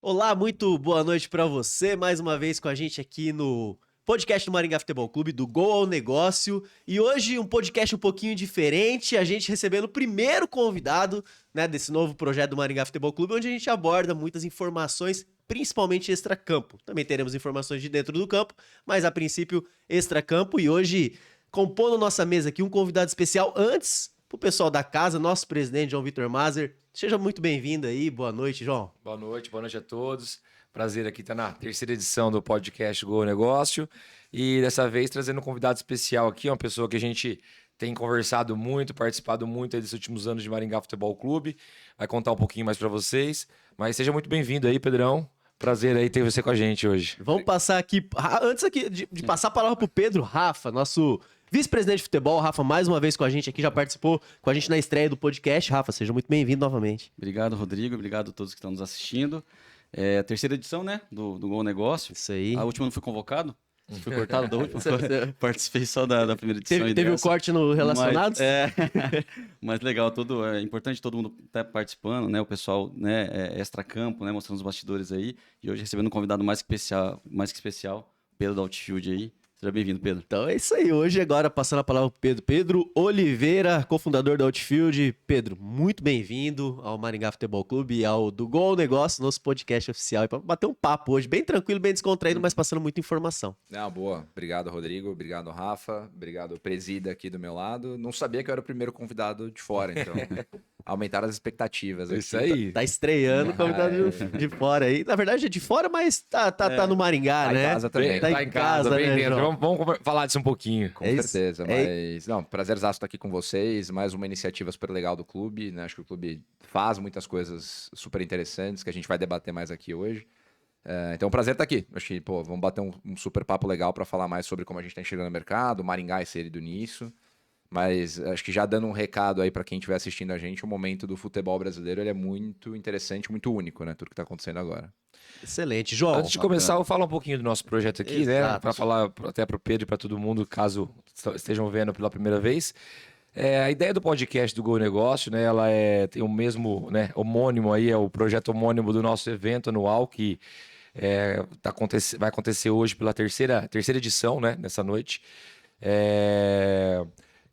Olá, muito boa noite para você, mais uma vez com a gente aqui no podcast do Maringá Futebol Clube, do Gol ao Negócio. E hoje um podcast um pouquinho diferente, a gente recebendo o primeiro convidado, né, desse novo projeto do Maringá Futebol Clube, onde a gente aborda muitas informações, principalmente extracampo. Também teremos informações de dentro do campo, mas a princípio extracampo. E hoje, compondo nossa mesa aqui, um convidado especial antes pro pessoal da casa, nosso presidente João Vitor Mazer. Seja muito bem-vindo aí, boa noite, João. Boa noite a todos. Prazer aqui estar na terceira edição do podcast Gol Negócio e dessa vez trazendo um convidado especial aqui, uma pessoa que a gente tem conversado muito, participado muito desses últimos anos de Maringá Futebol Clube. Vai contar um pouquinho mais para vocês, mas seja muito bem-vindo aí, Pedrão. Prazer aí ter você com a gente hoje. Vamos passar aqui, antes aqui de passar a palavra pro Pedro, Rafa, nosso vice-presidente de futebol. Rafa, mais uma vez com a gente aqui, já participou com a gente na estreia do podcast. Rafa, seja muito bem-vindo novamente. Obrigado, Rodrigo. Obrigado a todos que estão nos assistindo. É a terceira edição, né, do Gol Negócio. Isso aí. A última não foi convocado. Fui cortado da última. Participei só da primeira edição. Teve um corte no Relacionados? Mas legal, é importante todo mundo estar participando, né? O pessoal, né, extra-campo, né, mostrando os bastidores aí. E hoje recebendo um convidado mais que especial, Pedro da Outfield aí. Seja bem-vindo, Pedro. Então é isso aí. Hoje, agora, passando a palavra pro Pedro. Pedro Oliveira, cofundador da Outfield. Pedro, muito bem-vindo ao Maringá Futebol Clube e ao do Gol ao Negócio, nosso podcast oficial. E para bater um papo hoje, bem tranquilo, bem descontraído, mas passando muita informação. Boa. Obrigado, Rodrigo. Obrigado, Rafa. Obrigado, Presida, aqui do meu lado. Não sabia que eu era o primeiro convidado de fora, então aumentaram as expectativas. Isso aí. Tá estreando o convidado de fora aí. Na verdade é de fora, mas tá no Maringá, né? Tá em casa também. Tá em casa, bem né, dentro. João? Vamos falar disso um pouquinho. Com certeza, mas... Não, prazerzaço estar aqui com vocês. Mais uma iniciativa super legal do clube, né? Acho que o clube faz muitas coisas super interessantes que a gente vai debater mais aqui hoje. Então, prazer estar aqui. Acho que, vamos bater um super papo legal para falar mais sobre como a gente está enxergando o mercado, o Maringá inserido nisso. Mas acho que já dando um recado aí para quem estiver assistindo a gente, o momento do futebol brasileiro ele é muito interessante, muito único, né? Tudo que está acontecendo agora. Excelente. João. Antes de começar, eu vou falar um pouquinho do nosso projeto aqui, né? Para falar até para o Pedro e para todo mundo, caso estejam vendo pela primeira vez. A ideia do podcast do Gol Negócio, né? Ela tem o mesmo, né, homônimo aí, é o projeto homônimo do nosso evento anual que vai acontecer hoje pela terceira edição, né? Nessa noite.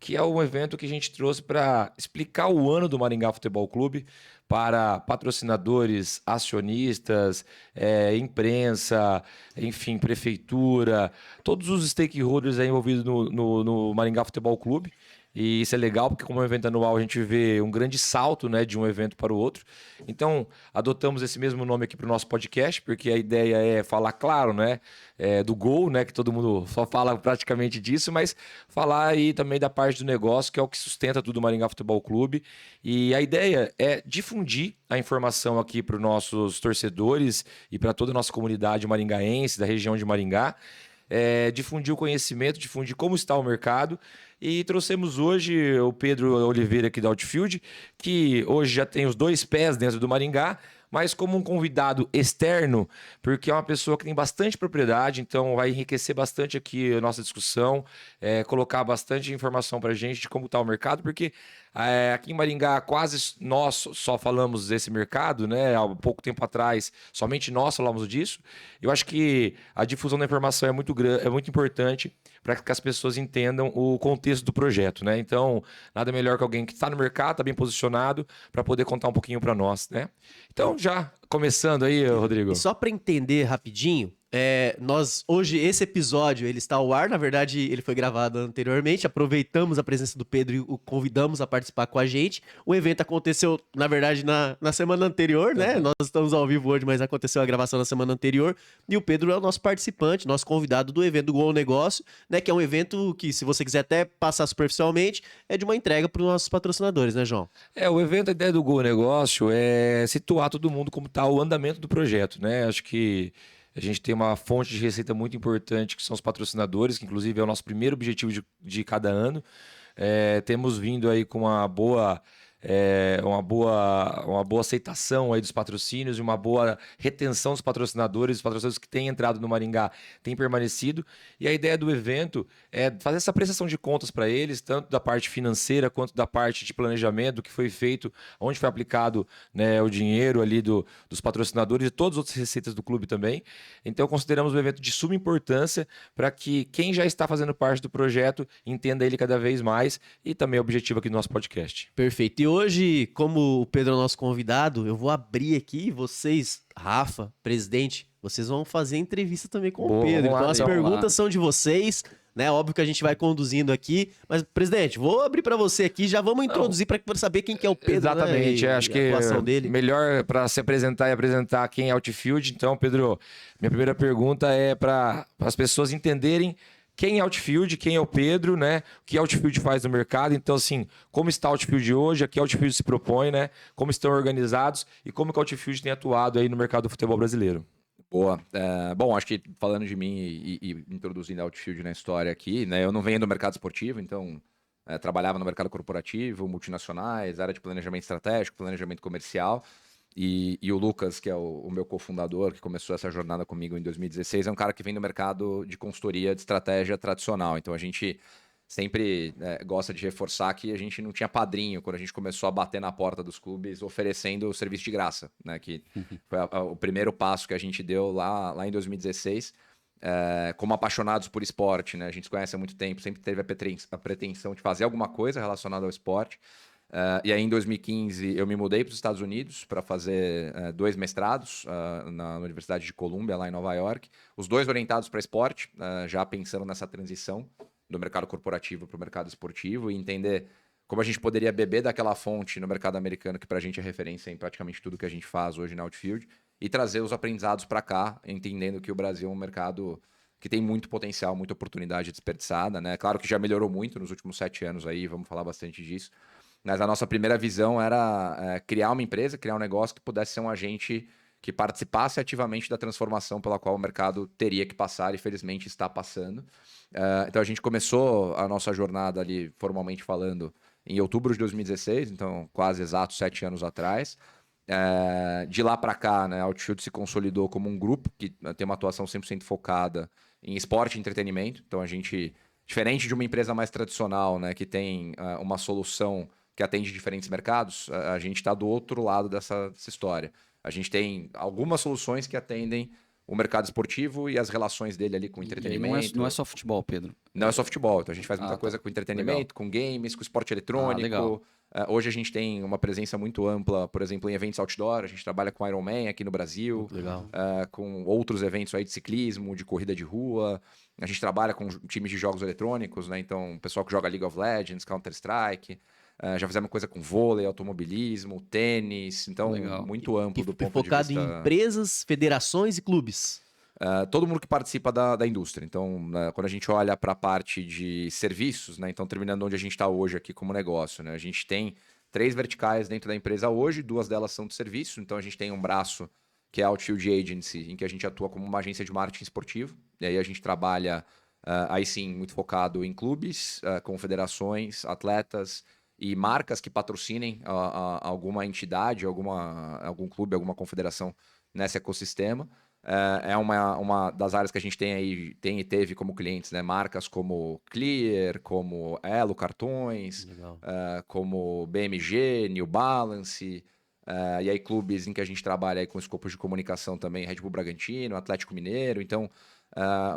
Que é um evento que a gente trouxe para explicar o ano do Maringá Futebol Clube para patrocinadores, acionistas, imprensa, enfim, prefeitura, todos os stakeholders aí envolvidos no Maringá Futebol Clube. E isso é legal porque como é um evento anual a gente vê um grande salto, né, de um evento para o outro. Então adotamos esse mesmo nome aqui para o nosso podcast porque a ideia é falar, claro, né, do gol, né, que todo mundo só fala praticamente disso, mas falar aí também da parte do negócio que é o que sustenta tudo o Maringá Futebol Clube. E a ideia é difundir a informação aqui para os nossos torcedores e para toda a nossa comunidade maringaense, da região de Maringá. Difundir o conhecimento, difundir como está o mercado. E trouxemos hoje o Pedro Oliveira aqui da Outfield, que hoje já tem os 2 pés dentro do Maringá, mas como um convidado externo, porque é uma pessoa que tem bastante propriedade, então vai enriquecer bastante aqui a nossa discussão, colocar bastante informação para a gente de como está o mercado, porque aqui em Maringá quase nós só falamos desse mercado, né? Há pouco tempo atrás, somente nós falamos disso. Eu acho que a difusão da informação é muito importante para que as pessoas entendam o contexto do projeto, né? Então, nada melhor que alguém que está no mercado, está bem posicionado, para poder contar um pouquinho para nós, né? Então, já começando aí, Rodrigo. E só para entender rapidinho, hoje, esse episódio, ele está ao ar, na verdade, ele foi gravado anteriormente, aproveitamos a presença do Pedro e o convidamos a participar com a gente. O evento aconteceu, na verdade, na semana anterior, né? Nós estamos ao vivo hoje, mas aconteceu a gravação na semana anterior. E o Pedro é o nosso participante, nosso convidado do evento do Gol ao Negócio, né? Que é um evento que, se você quiser até passar superficialmente, é de uma entrega para os nossos patrocinadores, né, João? O evento, a ideia do Gol ao Negócio é situar todo mundo como está o andamento do projeto, né? Acho que a gente tem uma fonte de receita muito importante, que são os patrocinadores, que inclusive é o nosso primeiro objetivo de cada ano. Temos vindo aí com uma boa uma boa aceitação aí dos patrocínios e uma boa retenção dos patrocinadores. Os patrocinadores que têm entrado no Maringá têm permanecido. E a ideia do evento é fazer essa prestação de contas para eles, tanto da parte financeira quanto da parte de planejamento, do que foi feito, onde foi aplicado, né, o dinheiro ali dos patrocinadores e todas as outras receitas do clube também. Então, consideramos um evento de suma importância para que quem já está fazendo parte do projeto entenda ele cada vez mais, e também é o objetivo aqui do nosso podcast. Perfeito. E hoje, como o Pedro é o nosso convidado, eu vou abrir aqui, vocês, Rafa, presidente, vocês vão fazer entrevista também com Boa, o Pedro. vamos lá, Então as então. perguntas são de vocês, né? Óbvio que a gente vai conduzindo aqui, mas presidente, vou abrir para você aqui, já vamos introduzir para saber quem que é o Pedro, Exatamente, né? acho E que a atuação dele. melhor para se apresentar e apresentar quem é Outfield. Então, Pedro, minha primeira pergunta é para as pessoas entenderem quem é Outfield, quem é o Pedro, né? O que a Outfield faz no mercado. Então, assim, como está a Outfield hoje, a que a Outfield se propõe, né? Como estão organizados e como que a Outfield tem atuado aí no mercado do futebol brasileiro. Boa. Bom, acho que falando de mim e introduzindo a Outfield na história aqui, né? Eu não venho do mercado esportivo, então trabalhava no mercado corporativo, multinacionais, área de planejamento estratégico, planejamento comercial. E o Lucas, que é o meu cofundador, que começou essa jornada comigo em 2016, é um cara que vem do mercado de consultoria de estratégia tradicional. Então a gente sempre gosta de reforçar que a gente não tinha padrinho quando a gente começou a bater na porta dos clubes oferecendo o serviço de graça, né? Que foi o primeiro passo que a gente deu lá em 2016, como apaixonados por esporte, né? A gente se conhece há muito tempo, sempre teve a pretensão de fazer alguma coisa relacionada ao esporte. E aí, em 2015, eu me mudei para os Estados Unidos para fazer 2 mestrados na Universidade de Columbia, lá em Nova York. Os 2 orientados para esporte, já pensando nessa transição do mercado corporativo para o mercado esportivo e entender como a gente poderia beber daquela fonte no mercado americano, que para a gente é referência em praticamente tudo que a gente faz hoje na Outfield, e trazer os aprendizados para cá, entendendo que o Brasil é um mercado que tem muito potencial, muita oportunidade desperdiçada, né? Claro que já melhorou muito nos últimos 7 anos aí, vamos falar bastante disso. Mas a nossa primeira visão era criar uma empresa, criar um negócio que pudesse ser um agente que participasse ativamente da transformação pela qual o mercado teria que passar e, felizmente, está passando. Então, a gente começou a nossa jornada ali, formalmente falando, em outubro de 2016, então quase exatos 7 anos atrás. De lá para cá, né, a Outfield se consolidou como um grupo que tem uma atuação 100% focada em esporte e entretenimento. Então, a gente, diferente de uma empresa mais tradicional, né, que tem uma solução que atende diferentes mercados, a gente está do outro lado dessa história. A gente tem algumas soluções que atendem o mercado esportivo e as relações dele ali com o entretenimento. Não é só futebol, Pedro. Não é só futebol, então a gente faz muita coisa Tá. com entretenimento, Legal. com games, com esporte eletrônico. Legal. Hoje a gente tem uma presença muito ampla, por exemplo, em eventos outdoor. A gente trabalha com Ironman aqui no Brasil, Legal. com outros eventos aí de ciclismo, de corrida de rua. A gente trabalha com times de jogos eletrônicos, né? Então, o pessoal que joga League of Legends, Counter-Strike. Já fizemos coisa com vôlei, automobilismo, tênis. Então, Legal. muito amplo do E ponto focado de em vista... empresas, federações e clubes. todo mundo que participa da indústria. Então, quando a gente olha para a parte de serviços, né? Então, terminando onde a gente está hoje aqui como negócio, né? A gente tem 3 verticais dentro da empresa hoje, 2 delas são de serviço. Então, a gente tem um braço que é a Outfield Agency, em que a gente atua como uma agência de marketing esportivo. E aí a gente trabalha, aí sim, muito focado em clubes, confederações, atletas e marcas que patrocinem alguma entidade, algum clube, alguma confederação nesse ecossistema. É uma das áreas que a gente tem aí, tem e teve como clientes, né? Marcas como Clear, como Elo Cartões, Legal. como BMG, New Balance, e aí clubes em que a gente trabalha aí com escopos de comunicação também, Red Bull Bragantino, Atlético Mineiro. Então,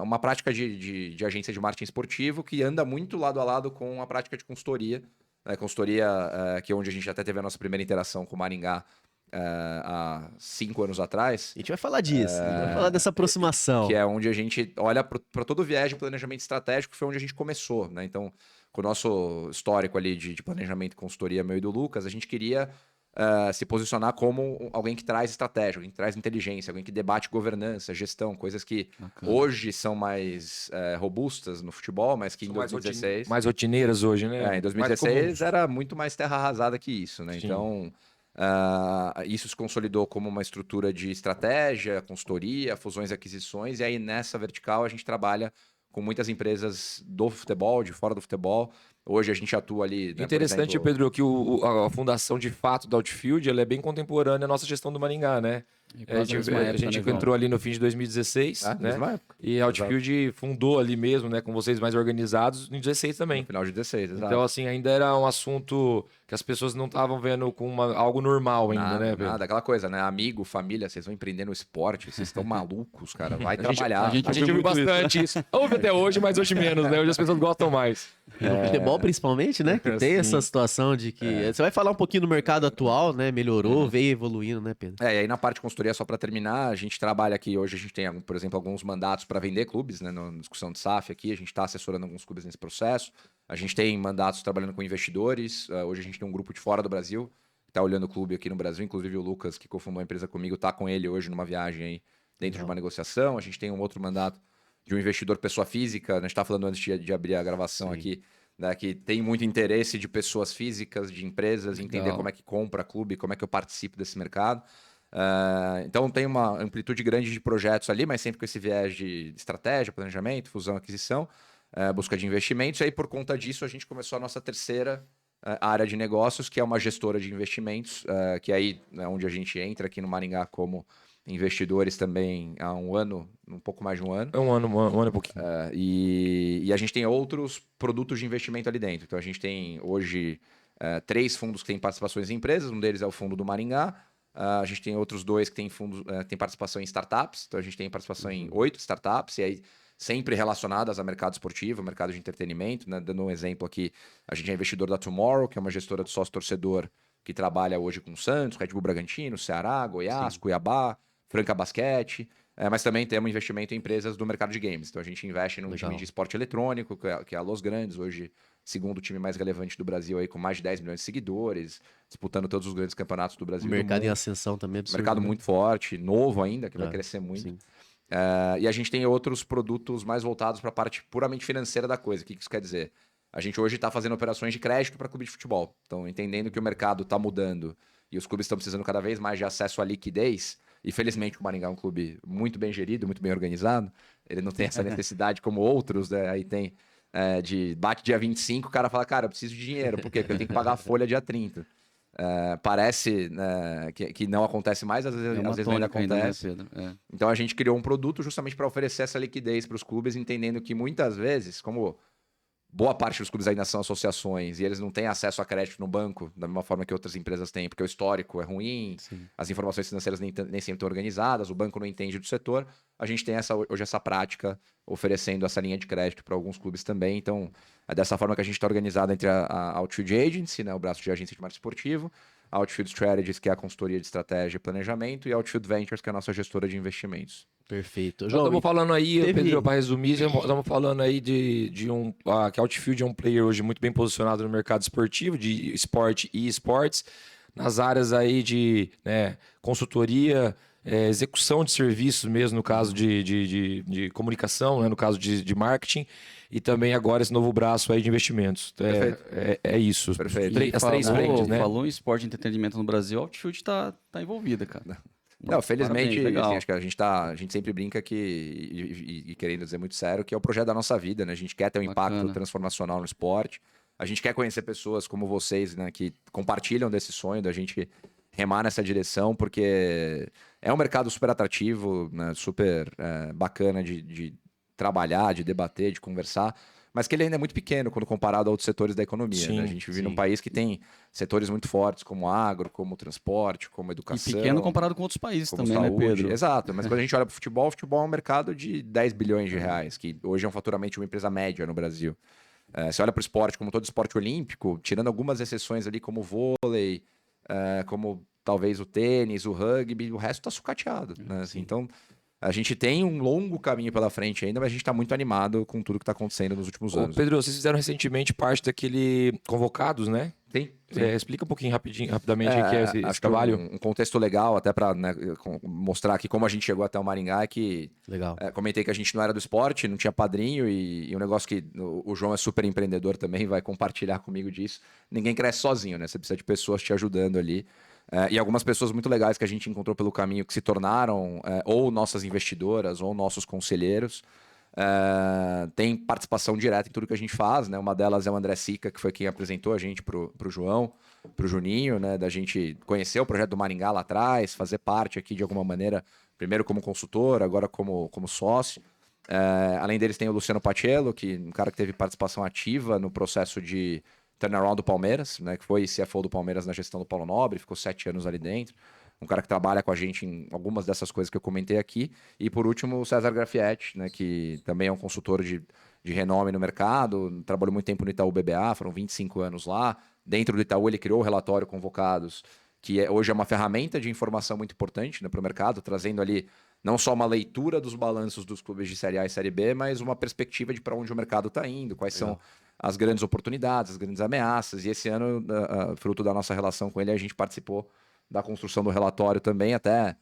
uma prática de agência de marketing esportivo que anda muito lado a lado com a prática de consultoria. Consultoria que é onde a gente até teve a nossa primeira interação com o Maringá há 5 anos atrás. A gente vai falar disso, a gente vai falar dessa aproximação. Que é onde a gente olha para todo o viés de planejamento estratégico, que foi onde a gente começou, né? Então, com o nosso histórico ali de planejamento e consultoria, meu e do Lucas, a gente queria se posicionar como alguém que traz estratégia, alguém que traz inteligência, alguém que debate governança, gestão, coisas que hoje são mais robustas no futebol, mas que em 2016... Mais rotineiras hoje, né? em 2016 era muito mais terra arrasada que isso, né? Sim. Então, isso se consolidou como uma estrutura de estratégia, consultoria, fusões e aquisições, e aí nessa vertical a gente trabalha com muitas empresas do futebol, de fora do futebol. Hoje a gente atua ali... né, Interessante, por exemplo, Pedro, que a fundação de fato da Outfield ela é bem contemporânea à nossa gestão do Maringá, né? A gente entrou ali no fim de 2016, né? mesma época. E a Outfield fundou ali mesmo, né? Com vocês mais organizados, em 16 também. No final de 16, exato. Então, assim, ainda era um assunto que as pessoas não estavam vendo com algo normal ainda, Nada, né, Pedro? nada, aquela coisa, né? Amigo, família, vocês vão empreender no esporte, vocês estão malucos, cara. Vai A gente- trabalhar. a gente A gente ouviu muito bastante isso. Houve até hoje, mas hoje menos, né? Hoje as pessoas gostam mais. No futebol, principalmente, né? Que tem essa situação de que. Você vai falar um pouquinho do mercado atual, né? Melhorou, veio evoluindo, né, Pedro? E aí na parte de consultoria, só para terminar, a gente trabalha aqui, hoje a gente tem, por exemplo, alguns mandatos para vender clubes, né, na discussão de SAF aqui, a gente está assessorando alguns clubes nesse processo, a gente tem mandatos trabalhando com investidores, hoje a gente tem um grupo de fora do Brasil, que está olhando o clube aqui no Brasil, inclusive o Lucas, que cofundou a empresa comigo, está com ele hoje numa viagem aí, dentro de uma negociação, a gente tem um outro mandato de um investidor pessoa física, a gente está falando antes de abrir a gravação aqui, né, que tem muito interesse de pessoas físicas, de empresas, entender Legal. como é que compra clube, como é que eu participo desse mercado. Então tem uma amplitude grande de projetos ali, mas sempre com esse viés de estratégia, planejamento, fusão, aquisição, busca de investimentos. E aí, por conta disso, a gente começou a nossa terceira área de negócios, que é uma gestora de investimentos, que aí é onde a gente entra aqui no Maringá como investidores também há um ano, um pouco mais de um ano. É um ano e pouquinho. E a gente tem outros produtos de investimento ali dentro. Então a gente tem hoje 3 fundos que têm participações em empresas, um deles é o fundo do Maringá. A gente tem outros 2 que têm fundos, tem participação em startups. Então a gente tem participação em 8 startups, e aí sempre relacionadas ao mercado esportivo, mercado de entretenimento. Né? Dando um exemplo aqui, a gente é investidor da Tomorrow, que é uma gestora de sócio-torcedor que trabalha hoje com Santos, Red Bull Bragantino, Ceará, Goiás, Cuiabá, Franca Basquete. Mas também temos investimento em empresas do mercado de games. Então a gente investe num time de esporte eletrônico, que é a Los Grandes, hoje segundo time mais relevante do Brasil, aí, com mais de 10 milhões de seguidores, disputando todos os grandes campeonatos do Brasil. O e do mercado em mundo. ascensão também é absurdo. Mercado né? muito forte, novo ainda, que vai crescer muito. Sim. E a gente tem outros produtos mais voltados para a parte puramente financeira da coisa. O que isso quer dizer? A gente hoje está fazendo operações de crédito para clube de futebol. Então, entendendo que o mercado está mudando e os clubes estão precisando cada vez mais de acesso à liquidez, e felizmente o Maringá é um clube muito bem gerido, muito bem organizado, ele não tem essa necessidade como outros, né? Aí tem bate dia 25, o cara fala, cara, eu preciso de dinheiro, por quê? Porque eu tenho que pagar a folha dia 30. Parece que não acontece mais, às vezes ainda tônica ainda, né, acontece. Pedro? Então a gente criou um produto justamente para oferecer essa liquidez para os clubes, entendendo que muitas vezes, como boa parte dos clubes ainda são associações e eles não têm acesso a crédito no banco da mesma forma que outras empresas têm, porque o histórico é ruim, as informações financeiras nem sempre estão organizadas, o banco não entende do setor. A gente tem hoje essa prática oferecendo essa linha de crédito para alguns clubes também. Então, é dessa forma que a gente está organizado entre a Outfield Agency, né, o braço de agência de marketing esportivo, a Outfield Strategies, que é a consultoria de estratégia e planejamento, e a Outfield Ventures, que é a nossa gestora de investimentos. Perfeito. Nós João, estamos falando aí, teve- Pedro, para resumir, estamos falando aí que a Outfield é um player hoje muito bem posicionado no mercado esportivo, de esporte e esportes, nas áreas aí de consultoria, execução de serviços mesmo, no caso de comunicação, né, no caso de marketing, e também agora esse novo braço aí de investimentos. É isso. Perfeito. As 3 frentes, né? Falou em esporte e entretenimento no Brasil, a Outfield tá envolvida, cara. Não, felizmente, Parabéns, legal. assim, acho que a gente sempre brinca que, e querendo dizer muito sério, que é o projeto da nossa vida, né? A gente quer ter um impacto Bacana. transformacional no esporte. A gente quer conhecer pessoas como vocês, né? Que compartilham desse sonho da gente remar nessa direção, porque é um mercado super atrativo, né? Super bacana de trabalhar, de debater, de conversar, mas que ele ainda é muito pequeno quando comparado a outros setores da economia. Sim, né? A gente vive sim. num país que tem setores muito fortes, como agro, como transporte, como E educação. pequeno comparado com outros países como também, saúde. né, Pedro? Exato, mas quando a gente olha para o futebol é um mercado de 10 bilhões de reais, que hoje é um faturamento de uma empresa média no Brasil. Você olha para o esporte, como todo esporte olímpico, tirando algumas exceções ali, como o vôlei, como talvez o tênis, o rugby, o resto está sucateado. Né? Assim, então, a gente tem um longo caminho pela frente ainda, mas a gente está muito animado com tudo que está acontecendo nos últimos Ô, anos. Pedro, vocês fizeram recentemente parte daquele Convocados, né? Sim. Explica um pouquinho rapidamente o que é esse acho que trabalho. um contexto legal, até para mostrar aqui como a gente chegou até o Maringá, é que Legal. comentei que a gente não era do esporte, não tinha padrinho, e um negócio que o João é super empreendedor também, vai compartilhar comigo disso. Ninguém cresce sozinho, né? Você precisa de pessoas te ajudando ali. E algumas pessoas muito legais que a gente encontrou pelo caminho que se tornaram ou nossas investidoras ou nossos conselheiros. tem participação direta em tudo que a gente faz, né? Uma delas é o André Sica, que foi quem apresentou a gente pro João, pro Juninho, né? Da gente conhecer o projeto do Maringá lá atrás, fazer parte aqui de alguma maneira, primeiro como consultor, agora como sócio. Além deles tem o Luciano Pacello, que um cara que teve participação ativa no processo de turnaround do Palmeiras, né, que foi CFO do Palmeiras na gestão do Paulo Nobre, ficou 7 anos ali dentro. Um cara que trabalha com a gente em algumas dessas coisas que eu comentei aqui. E por último, o César Grafietti, né, que também é um consultor de renome no mercado, trabalhou muito tempo no Itaú BBA, foram 25 anos lá. Dentro do Itaú ele criou o relatório Convocados, que hoje é uma ferramenta de informação muito importante, né, para o mercado, trazendo ali não só uma leitura dos balanços dos clubes de Série A e Série B, mas uma perspectiva de para onde o mercado está indo, quais são as grandes oportunidades, as grandes ameaças. E esse ano, fruto da nossa relação com ele, a gente participou da construção do relatório também, até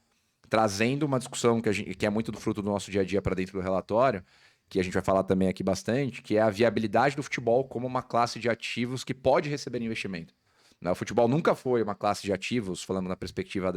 trazendo uma discussão que é muito do fruto do nosso dia a dia para dentro do relatório, que a gente vai falar também aqui bastante, que é a viabilidade do futebol como uma classe de ativos que pode receber investimento. O futebol nunca foi uma classe de ativos, falando na perspectiva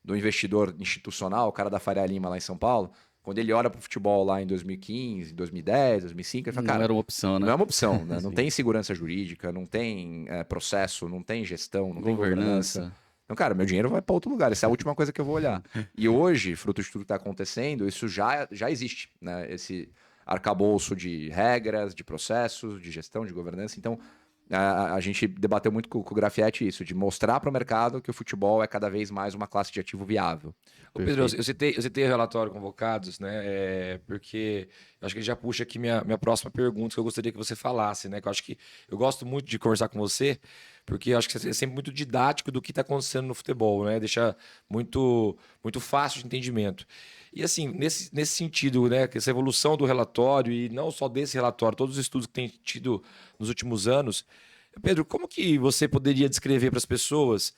do investidor institucional, o cara da Faria Lima lá em São Paulo. Quando ele olha para o futebol lá em 2015, 2010, 2005, ele fala, cara, não era uma opção, né? Não é uma opção, né? Não tem segurança jurídica, não tem processo, não tem gestão, não tem governança. Então, cara, meu dinheiro vai para outro lugar. Essa é a última coisa que eu vou olhar. E hoje, fruto de tudo que está acontecendo, isso já existe, né? Esse arcabouço de regras, de processos, de gestão, de governança. Então, a gente debateu muito com o Grafietti isso, de mostrar para o mercado que o futebol é cada vez mais uma classe de ativo viável. Ô, Pedro, eu citei o relatório Convocados, né? Porque eu acho que ele já puxa aqui minha próxima pergunta, que eu gostaria que você falasse, né? Que eu acho que eu gosto muito de conversar com você, porque eu acho que você é sempre muito didático do que está acontecendo no futebol, né? Deixa muito, muito fácil de entendimento. E assim, nesse sentido, né? Que essa evolução do relatório, e não só desse relatório, todos os estudos que tem tido nos últimos anos. Pedro, como que você poderia descrever para as pessoas,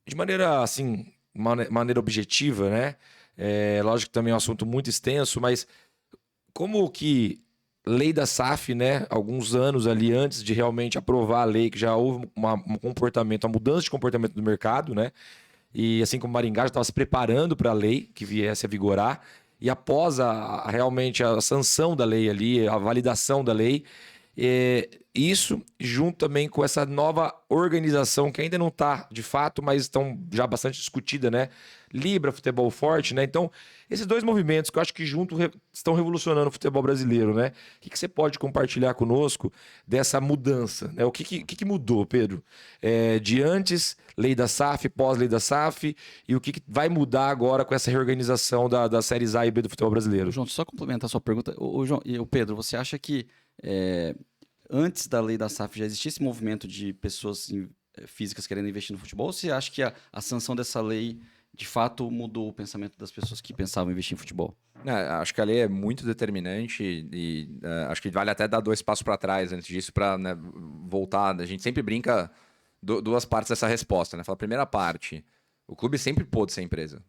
de maneira assim, maneira objetiva, né? Lógico que também é um assunto muito extenso, mas como que lei da SAF, né? Alguns anos ali antes de realmente aprovar a lei, que já houve uma mudança de comportamento do mercado, né? E assim como Maringá já estava se preparando para a lei que viesse a vigorar, e após realmente a sanção da lei ali, a validação da lei, isso junto também com essa nova organização que ainda não está de fato, mas estão já bastante discutida, né? Libra, futebol forte, né? Então, esses dois movimentos que eu acho que junto estão revolucionando o futebol brasileiro, né? O que você pode compartilhar conosco dessa mudança, né? O que mudou, Pedro? De antes, lei da SAF, pós-lei da SAF, e o que vai mudar agora com essa reorganização da Séries A e B do futebol brasileiro? João, só complementar a sua pergunta. João, e o Pedro, você acha que antes da lei da SAF já existia esse movimento de pessoas físicas querendo investir no futebol? Ou você acha que a sanção dessa lei de fato mudou o pensamento das pessoas que pensavam em investir em futebol? Acho que a lei é muito determinante e acho que vale até dar 2 passos para trás antes disso para, né, voltar. A gente sempre brinca duas partes dessa resposta, né? Fala, a primeira parte, o clube sempre pôde ser empresa.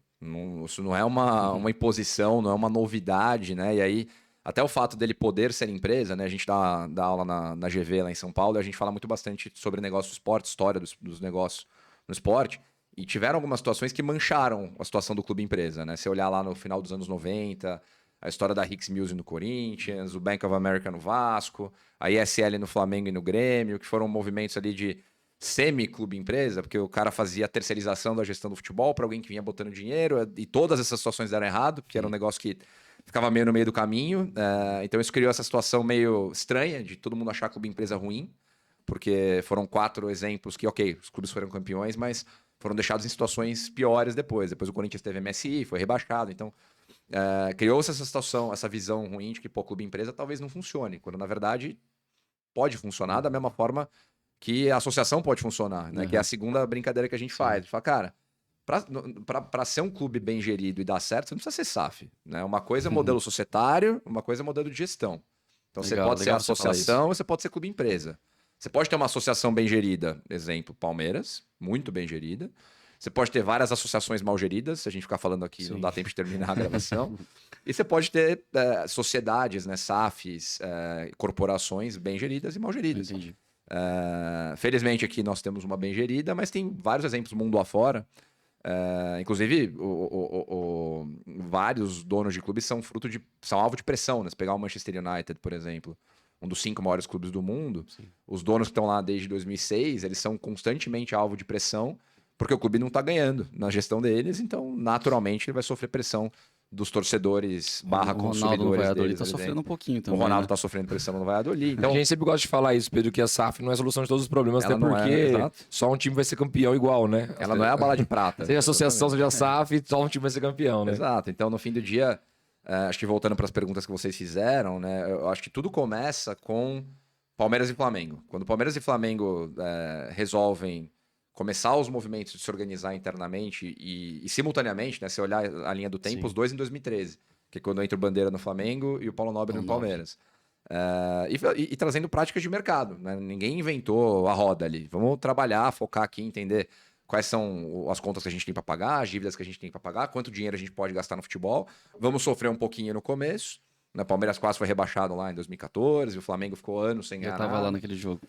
Isso não é uma imposição, não é uma novidade, né? E aí, até o fato dele poder ser empresa, né? A gente dá aula na GV lá em São Paulo e a gente fala muito bastante sobre negócio do esporte, história dos negócios no esporte. E tiveram algumas situações que mancharam a situação do clube empresa, né? Se olhar lá no final dos anos 90, a história da Hicks Mills no Corinthians, o Bank of America no Vasco, a ISL no Flamengo e no Grêmio, que foram movimentos ali de semi-clube empresa, porque o cara fazia a terceirização da gestão do futebol para alguém que vinha botando dinheiro, e todas essas situações deram errado, porque era um negócio que ficava meio no meio do caminho. Então isso criou essa situação meio estranha de todo mundo achar clube empresa ruim, porque foram 4 exemplos que, ok, os clubes foram campeões, mas foram deixados em situações piores depois. Depois o Corinthians teve MSI, foi rebaixado. Então, criou-se essa situação, essa visão ruim de que, pô, clube empresa talvez não funcione, quando na verdade pode funcionar da mesma forma que a associação pode funcionar, né? Que é a segunda brincadeira que a gente faz. A gente fala, cara, para ser um clube bem gerido e dar certo, você não precisa ser SAF, né? Uma coisa é modelo societário, uma coisa é modelo de gestão. Então você pode ser associação, você pode ser clube empresa. Você pode ter uma associação bem gerida, exemplo, Palmeiras, muito bem gerida. Você pode ter várias associações mal geridas, se a gente ficar falando aqui, não dá tempo de terminar a gravação. E você pode ter sociedades, né, SAFs, corporações bem geridas e mal geridas. Entendi. Felizmente aqui nós temos uma bem gerida, mas tem vários exemplos mundo afora. Inclusive, vários donos de clubes são são alvo de pressão, né? Se pegar o Manchester United, por exemplo, um dos 5 maiores clubes do mundo, os donos que estão lá desde 2006, eles são constantemente alvo de pressão, porque o clube não está ganhando na gestão deles, então, naturalmente, ele vai sofrer pressão dos torcedores barra consumidores O Ronaldo no Valladolid deles, tá ali sofrendo dentro. um pouquinho O também. Ronaldo né? está sofrendo pressão no Valladolid. Então, Então, a gente sempre gosta de falar isso, Pedro, que a SAF não é a solução de todos os problemas, Ela até não é, porque exato. só um time vai ser campeão igual, né? ela não é a bala de prata. Seja associação, Exatamente. seja SAF, só um time vai ser campeão, né? Exato. Então, no fim do dia, acho que voltando para as perguntas que vocês fizeram, né? Eu acho que tudo começa com Palmeiras e Flamengo. Quando Palmeiras e Flamengo resolvem começar os movimentos de se organizar internamente e simultaneamente, né? Se olhar a linha do tempo, Sim. os dois em 2013, que é quando entra o Bandeira no Flamengo e o Paulo Nobre no Palmeiras. E trazendo práticas de mercado, né? Ninguém inventou a roda ali. Vamos trabalhar, focar aqui, entender quais são as contas que a gente tem para pagar, as dívidas que a gente tem para pagar, quanto dinheiro a gente pode gastar no futebol. Vamos sofrer um pouquinho no começo. O Palmeiras quase foi rebaixado lá em 2014, o Flamengo ficou anos sem ganhar Eu tava nada. lá naquele jogo.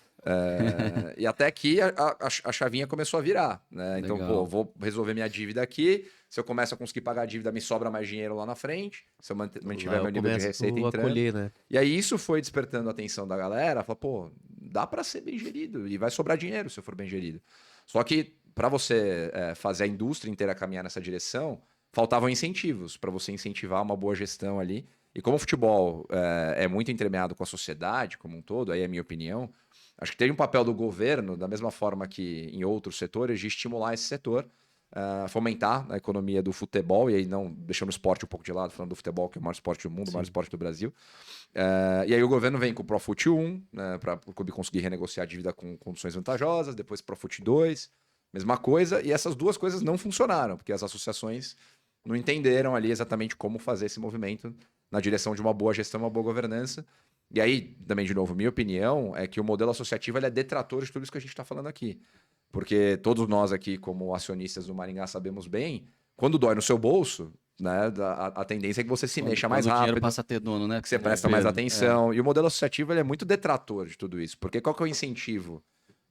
E até que a chavinha começou a virar, né? Então, Legal. vou resolver minha dívida aqui. Se eu começo a conseguir pagar a dívida, me sobra mais dinheiro lá na frente. Se eu mantiver Lá meu eu nível de começo receita a entrando. colher, né? E aí isso foi despertando a atenção da galera. Falou, pô, dá para ser bem gerido e vai sobrar dinheiro se eu for bem gerido. Só que para você fazer a indústria inteira caminhar nessa direção, faltavam incentivos para você incentivar uma boa gestão ali. E como o futebol é muito entremeado com a sociedade como um todo, aí é a minha opinião, acho que tem um papel do governo, da mesma forma que em outros setores, de estimular esse setor, fomentar a economia do futebol, e aí não deixando o esporte um pouco de lado, falando do futebol, que é o maior esporte do mundo, o maior esporte do Brasil. E aí o governo vem com o Profut 1, né, para o clube conseguir renegociar a dívida com condições vantajosas, depois Profut 2, mesma coisa, e essas duas coisas não funcionaram, porque as associações não entenderam ali exatamente como fazer esse movimento na direção de uma boa gestão, uma boa governança. E aí, também, de novo, minha opinião é que o modelo associativo ele é detrator de tudo isso que a gente está falando aqui. Porque todos nós aqui, como acionistas do Maringá, sabemos bem, quando dói no seu bolso, né, a tendência é que você se mexa mais Quando o dinheiro rápido, passa a ter dono, né? que você presta mais atenção. E o modelo associativo ele é muito detrator de tudo isso. Porque qual que é o incentivo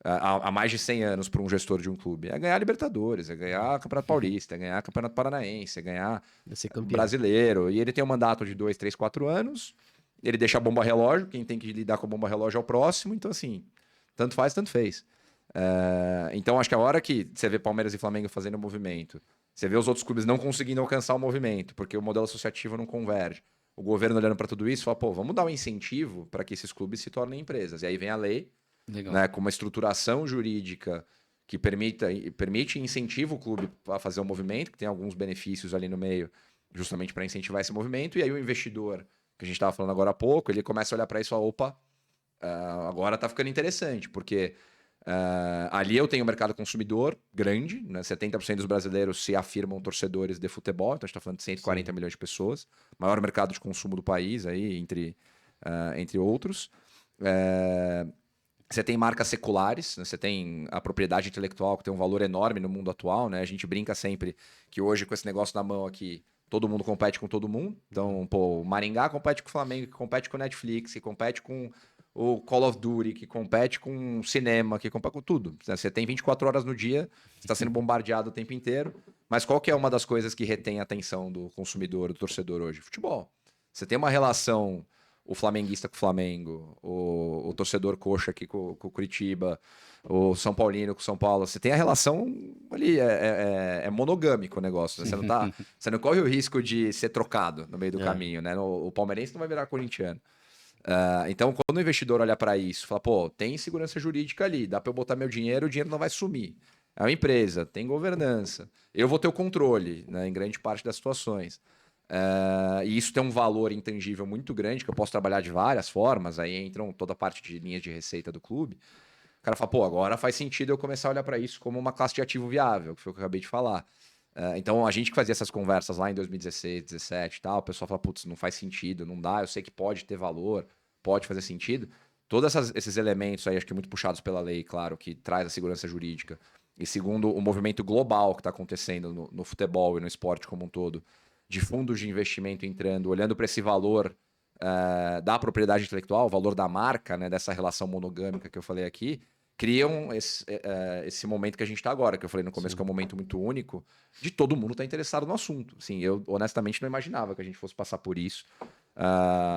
há mais de 100 anos para um gestor de um clube? É ganhar Libertadores, é ganhar Campeonato Paulista, é ganhar Campeonato Paranaense, é ganhar Vai ser campeão. brasileiro. E ele tem um mandato de 2, 3, 4 anos. Ele deixa a bomba relógio. Quem tem que lidar com a bomba relógio é o próximo. Então, assim, tanto faz, tanto fez. Então, acho que a hora que você vê Palmeiras e Flamengo fazendo o movimento, você vê os outros clubes não conseguindo alcançar o movimento, porque o modelo associativo não converge. O governo olhando para tudo isso, fala, pô, vamos dar um incentivo para que esses clubes se tornem empresas. E aí vem a lei, Legal. né, com uma estruturação jurídica que permite e incentiva o clube a fazer um movimento, que tem alguns benefícios ali no meio, justamente para incentivar esse movimento. E aí o investidor, que a gente estava falando agora há pouco, ele começa a olhar para isso e fala, opa, agora está ficando interessante, porque ali eu tenho um mercado consumidor grande, né? 70% dos brasileiros se afirmam torcedores de futebol, então a gente está falando de 140 milhões de pessoas, maior mercado de consumo do país, aí, entre outros. Você tem marcas seculares, né? Você tem a propriedade intelectual, que tem um valor enorme no mundo atual. Né? A gente brinca sempre que hoje, com esse negócio na mão aqui, todo mundo compete com todo mundo. Então, pô, o Maringá compete com o Flamengo, que compete com o Netflix, que compete com o Call of Duty, que compete com cinema, que compete com tudo. Você tem 24 horas no dia, você está sendo bombardeado o tempo inteiro. Mas qual que é uma das coisas que retém a atenção do consumidor, do torcedor hoje? Futebol. Você tem uma relação, o flamenguista com o Flamengo, o torcedor coxa aqui com o Curitiba, o São Paulino com o São Paulo. Você tem a relação ali, é monogâmico o negócio. Né? Você não corre o risco de ser trocado no meio do caminho. Né? O palmeirense não vai virar corintiano. Então, quando o investidor olha para isso, fala, pô, tem segurança jurídica ali, dá para eu botar meu dinheiro, o dinheiro não vai sumir. É uma empresa, tem governança. Eu vou ter o controle, né, em grande parte das situações. E isso tem um valor intangível muito grande, que eu posso trabalhar de várias formas, aí entram toda a parte de linhas de receita do clube. O cara fala, pô, agora faz sentido eu começar a olhar para isso como uma classe de ativo viável, que foi o que eu acabei de falar. Então, a gente que fazia essas conversas lá em 2016, 2017 e tal, o pessoal fala, putz, não faz sentido, não dá, eu sei que pode ter valor, pode fazer sentido. Todos esses elementos aí, acho que muito puxados pela lei, claro, que traz a segurança jurídica, e segundo o movimento global que está acontecendo no futebol e no esporte como um todo, de fundos de investimento entrando, olhando para esse valor da propriedade intelectual, o valor da marca, né, dessa relação monogâmica que eu falei aqui, criam esse momento que a gente está agora, que eu falei no começo, que é um momento muito único, de todo mundo estar interessado no assunto. Assim, eu honestamente não imaginava que a gente fosse passar por isso.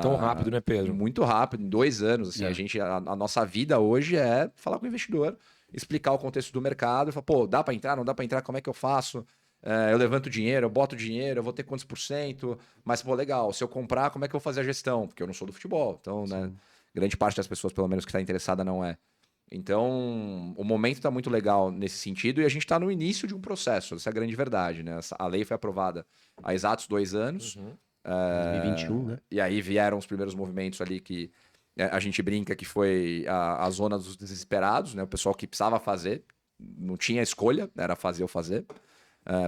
Tão rápido, né, Pedro? Muito rápido, em 2 anos. Assim, a nossa vida hoje é falar com o investidor, explicar o contexto do mercado, falar, pô, dá para entrar, não dá para entrar, como é que eu faço? Eu levanto dinheiro, eu boto dinheiro, eu vou ter quantos %? Mas, pô, legal, se eu comprar, como é que eu vou fazer a gestão? Porque eu não sou do futebol, então, né, grande parte das pessoas, pelo menos, que está interessada não é. Então, o momento está muito legal nesse sentido e a gente está no início de um processo, essa é a grande verdade, né? A lei foi aprovada há exatos 2 anos. 2021, né? E aí vieram os primeiros movimentos ali que a gente brinca que foi a zona dos desesperados, né? O pessoal que precisava fazer, não tinha escolha, era fazer ou fazer,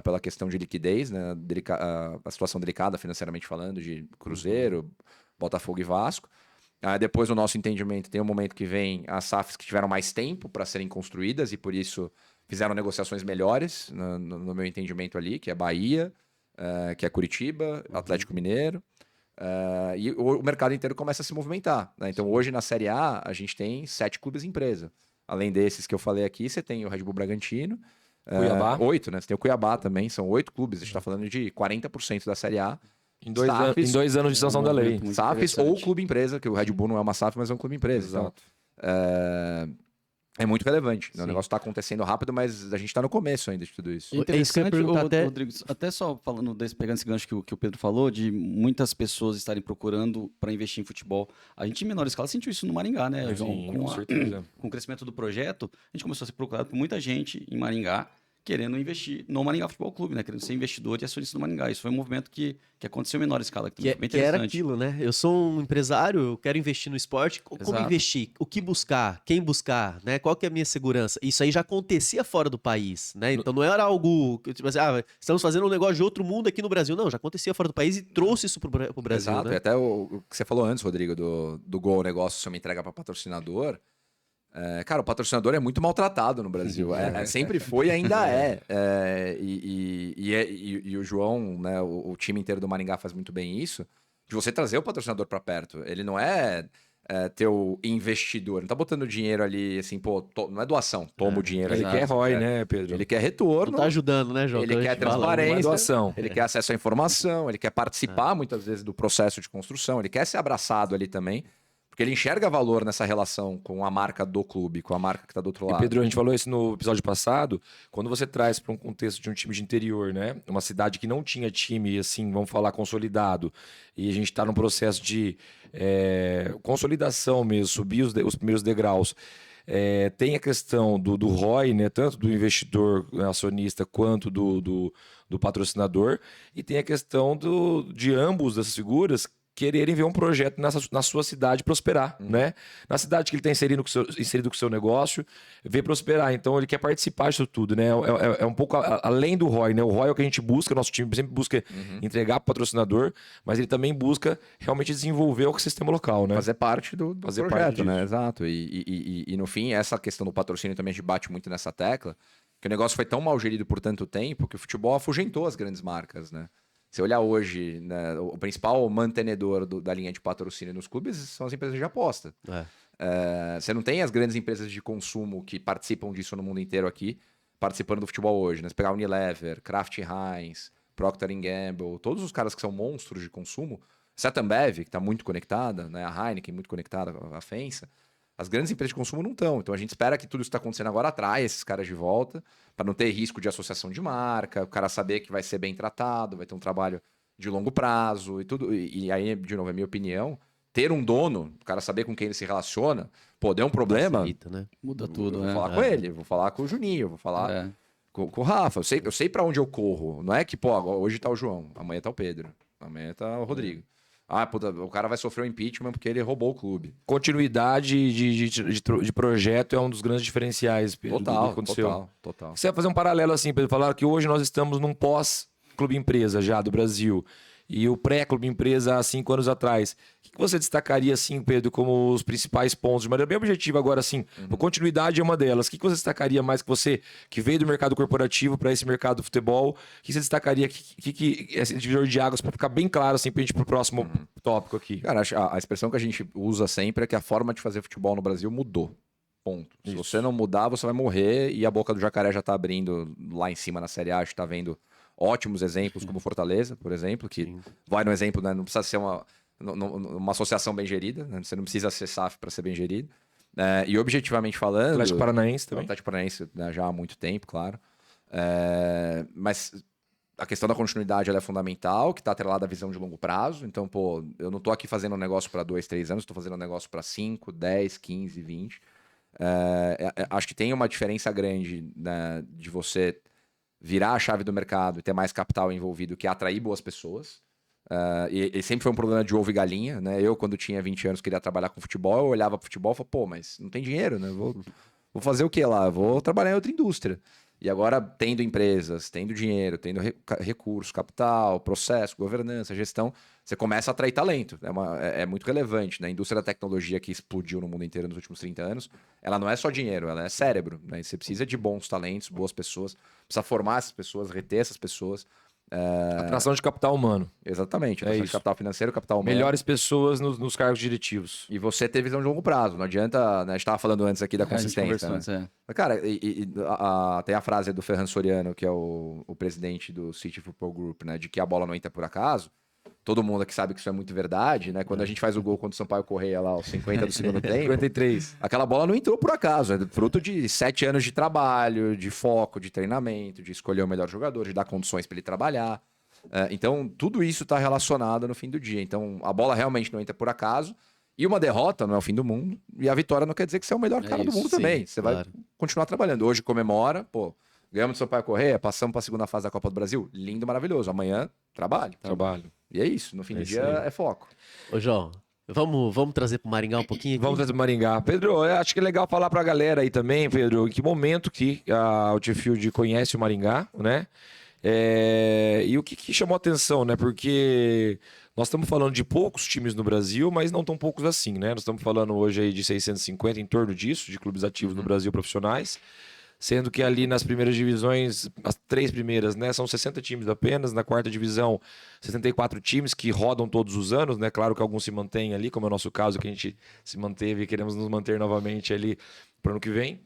pela questão de liquidez, né? A situação delicada financeiramente falando, de Cruzeiro, Botafogo e Vasco. Depois, no nosso entendimento, tem um momento que vem as SAFs que tiveram mais tempo para serem construídas e por isso fizeram negociações melhores, no meu entendimento ali, que é Bahia, que é Curitiba, Atlético Mineiro. E o mercado inteiro começa a se movimentar, né? Então, hoje na Série A, a gente tem 7 clubes empresa. Além desses que eu falei aqui, você tem o Red Bull Bragantino. Cuiabá. 8, né? Você tem o Cuiabá também, são 8 clubes. A gente está falando de 40% da Série A. Em 2 anos de sanção da lei. SAFs ou clube empresa, que o Red Bull não é uma SAF, mas é um clube empresa. Exato. Então, é muito relevante. Né? O negócio está acontecendo rápido, mas a gente está no começo ainda de tudo isso. É isso que eu ia perguntar até... Rodrigo, até só falando pegando esse gancho que o Pedro falou, de muitas pessoas estarem procurando para investir em futebol. A gente, em menor escala, sentiu isso no Maringá, né, João? Sim, com certeza. Com o crescimento do projeto, a gente começou a ser procurado por muita gente em Maringá, querendo investir no Maringá Futebol Clube, né? Querendo ser investidor e acionista do Maringá. Isso foi um movimento que aconteceu em menor escala, que também foi bem Que era interessante. aquilo, né? Eu sou um empresário, eu quero investir no esporte. Como Exato. investir? O que buscar? Quem buscar? Né? Qual que é a minha segurança? Isso aí já acontecia fora do país, né? Então não era algo, tipo assim, estamos fazendo um negócio de outro mundo aqui no Brasil. Não, já acontecia fora do país e trouxe isso pro Brasil, Exato, né? e até o que você falou antes, Rodrigo, do Gol Negócio, se eu me entrega para patrocinador. Cara, o patrocinador é muito maltratado no Brasil. Sempre foi e ainda é. E o João, né, o time inteiro do Maringá faz muito bem isso, de você trazer o patrocinador para perto. Ele não é teu investidor, não tá botando dinheiro ali, assim, pô, não é doação, toma o dinheiro. Ele ali. quer ROI, né, Pedro? Ele quer retorno. Não tá ajudando, né, João? Ele Quando a quer gente fala, transparência, não é doação. ele quer acesso à informação, ele quer participar muitas vezes do processo de construção, ele quer ser abraçado ali também, porque ele enxerga valor nessa relação com a marca do clube, com a marca que está do outro E lado. Pedro, a gente falou isso no episódio passado, quando você traz para um contexto de um time de interior, né? Uma cidade que não tinha time, assim, vamos falar, consolidado, e a gente está num processo de consolidação mesmo, subir os primeiros degraus. Tem a questão do ROI, né? Tanto do investidor acionista quanto do patrocinador, e tem a questão de ambos dessas figuras quererem ver um projeto na sua cidade prosperar, né? Na cidade que ele está inserido com o seu negócio, ver prosperar. Então, ele quer participar disso tudo, né? É um pouco além do ROI, né? O ROI é o que a gente busca, nosso time sempre busca entregar para o patrocinador, mas ele também busca realmente desenvolver o ecossistema local, né? Fazer parte do Fazer projeto, parte né? disso. Exato. E no fim, essa questão do patrocínio também a gente bate muito nessa tecla, que o negócio foi tão mal gerido por tanto tempo que o futebol afugentou as grandes marcas, né? Se olhar hoje, né, o principal mantenedor da linha de patrocínio nos clubes são as empresas de aposta. Você não tem as grandes empresas de consumo que participam disso no mundo inteiro aqui, participando do futebol hoje. Né? Você pegar Unilever, Kraft Heinz, Procter & Gamble, todos os caras que são monstros de consumo, Ambev, que está muito conectada, né? A Heineken muito conectada, a FENSA, as grandes empresas de consumo não estão. Então a gente espera que tudo isso que está acontecendo agora atraia esses caras de volta, para não ter risco de associação de marca, o cara saber que vai ser bem tratado, vai ter um trabalho de longo prazo e tudo. E aí, de novo, é minha opinião, ter um dono, o cara saber com quem ele se relaciona, pô, deu um problema, Facilita, né? Muda tudo, eu vou né? falar com ele, vou falar com o Juninho, vou falar com o Rafa. Eu sei para onde eu corro. Não é que, pô, hoje tá o João, amanhã tá o Pedro, amanhã tá o Rodrigo. Puta, o cara vai sofrer um impeachment porque ele roubou o clube. Continuidade de projeto é um dos grandes diferenciais, Pedro, do que aconteceu. Total. Você vai fazer um paralelo assim, Pedro, falaram que hoje nós estamos num pós-clube empresa já do Brasil e o pré-clube empresa há 5 anos atrás. O que você destacaria, assim, Pedro, como os principais pontos? De maneira bem objetiva agora, assim, a continuidade é uma delas. O que você destacaria mais que veio do mercado corporativo para esse mercado do futebol? O que você destacaria que esse divisor de águas, para ficar bem claro, assim, para a gente ir para o próximo tópico aqui? Cara, a expressão que a gente usa sempre é que a forma de fazer futebol no Brasil mudou. Ponto. Se Isso. você não mudar, você vai morrer e a boca do jacaré já tá abrindo lá em cima na Série A. A gente tá vendo ótimos exemplos, como Fortaleza, por exemplo, que Sim. vai no exemplo, né? Não precisa ser uma associação bem gerida, né? Você não precisa ser SAF para ser bem gerido. E objetivamente falando. Atlético Paranaense O também. Atlético Paranaense, né, já há muito tempo, claro. Mas a questão da continuidade ela é fundamental, que está atrelada à visão de longo prazo. Então, pô, eu não estou aqui fazendo um negócio para 2, 3 anos, estou fazendo um negócio para 5, 10, 15, 20. Acho que tem uma diferença grande, né, de você virar a chave do mercado e ter mais capital envolvido que atrair boas pessoas. E sempre foi um problema de ovo e galinha, né? Eu, quando tinha 20 anos, queria trabalhar com futebol, eu olhava pro futebol e falava, pô, mas não tem dinheiro, né? Vou fazer o que lá? Vou trabalhar em outra indústria. E agora, tendo empresas, tendo dinheiro, tendo recurso, capital, processo, governança, gestão, você começa a atrair talento. É muito relevante, né? A indústria da tecnologia que explodiu no mundo inteiro nos últimos 30 anos, ela não é só dinheiro, ela é cérebro, né? E você precisa de bons talentos, boas pessoas, precisa formar essas pessoas, reter essas pessoas. Atração de capital humano. Exatamente. É Atração de isso. capital financeiro, capital humano. Melhores pessoas nos cargos diretivos. E você ter visão de longo prazo. Não adianta, né? A gente estava falando antes aqui da A gente consistência. conversou Né? antes, Mas, cara, tem a frase do Ferran Soriano, que é o presidente do City Football Group, né? De que a bola não entra por acaso. Todo mundo aqui sabe que isso é muito verdade, né? Quando a gente faz o gol contra o Sampaio Correia lá, aos 50 do segundo tempo, 53. aquela bola não entrou por acaso. É fruto de 7 anos de trabalho, de foco, de treinamento, de escolher o melhor jogador, de dar condições para ele trabalhar. Então, tudo isso está relacionado no fim do dia. Então, a bola realmente não entra por acaso. E uma derrota não é o fim do mundo. E a vitória não quer dizer que você é o melhor cara do isso, mundo sim, também. Você claro. vai continuar trabalhando. Hoje comemora, pô, ganhamos do Sampaio Correia, passamos para a segunda fase da Copa do Brasil. Lindo, maravilhoso. Amanhã, trabalho. Trabalho. E é isso. No fim do isso dia, aí. é foco. Ô, João, vamos trazer pro Maringá um pouquinho aqui? Vamos trazer o Maringá. Pedro, eu acho que é legal falar pra galera aí também, Pedro, em que momento que a Altifield conhece o Maringá, né? E o que chamou a atenção, né? Porque nós estamos falando de poucos times no Brasil, mas não tão poucos assim, né? Nós estamos falando hoje aí de 650, em torno disso, de clubes ativos no Brasil profissionais. Sendo que ali nas primeiras divisões, as 3 primeiras, né, são 60 times apenas. Na 4ª divisão, 74 times que rodam todos os anos, né? Claro que alguns se mantêm ali, como é o nosso caso, que a gente se manteve e queremos nos manter novamente ali para o ano que vem.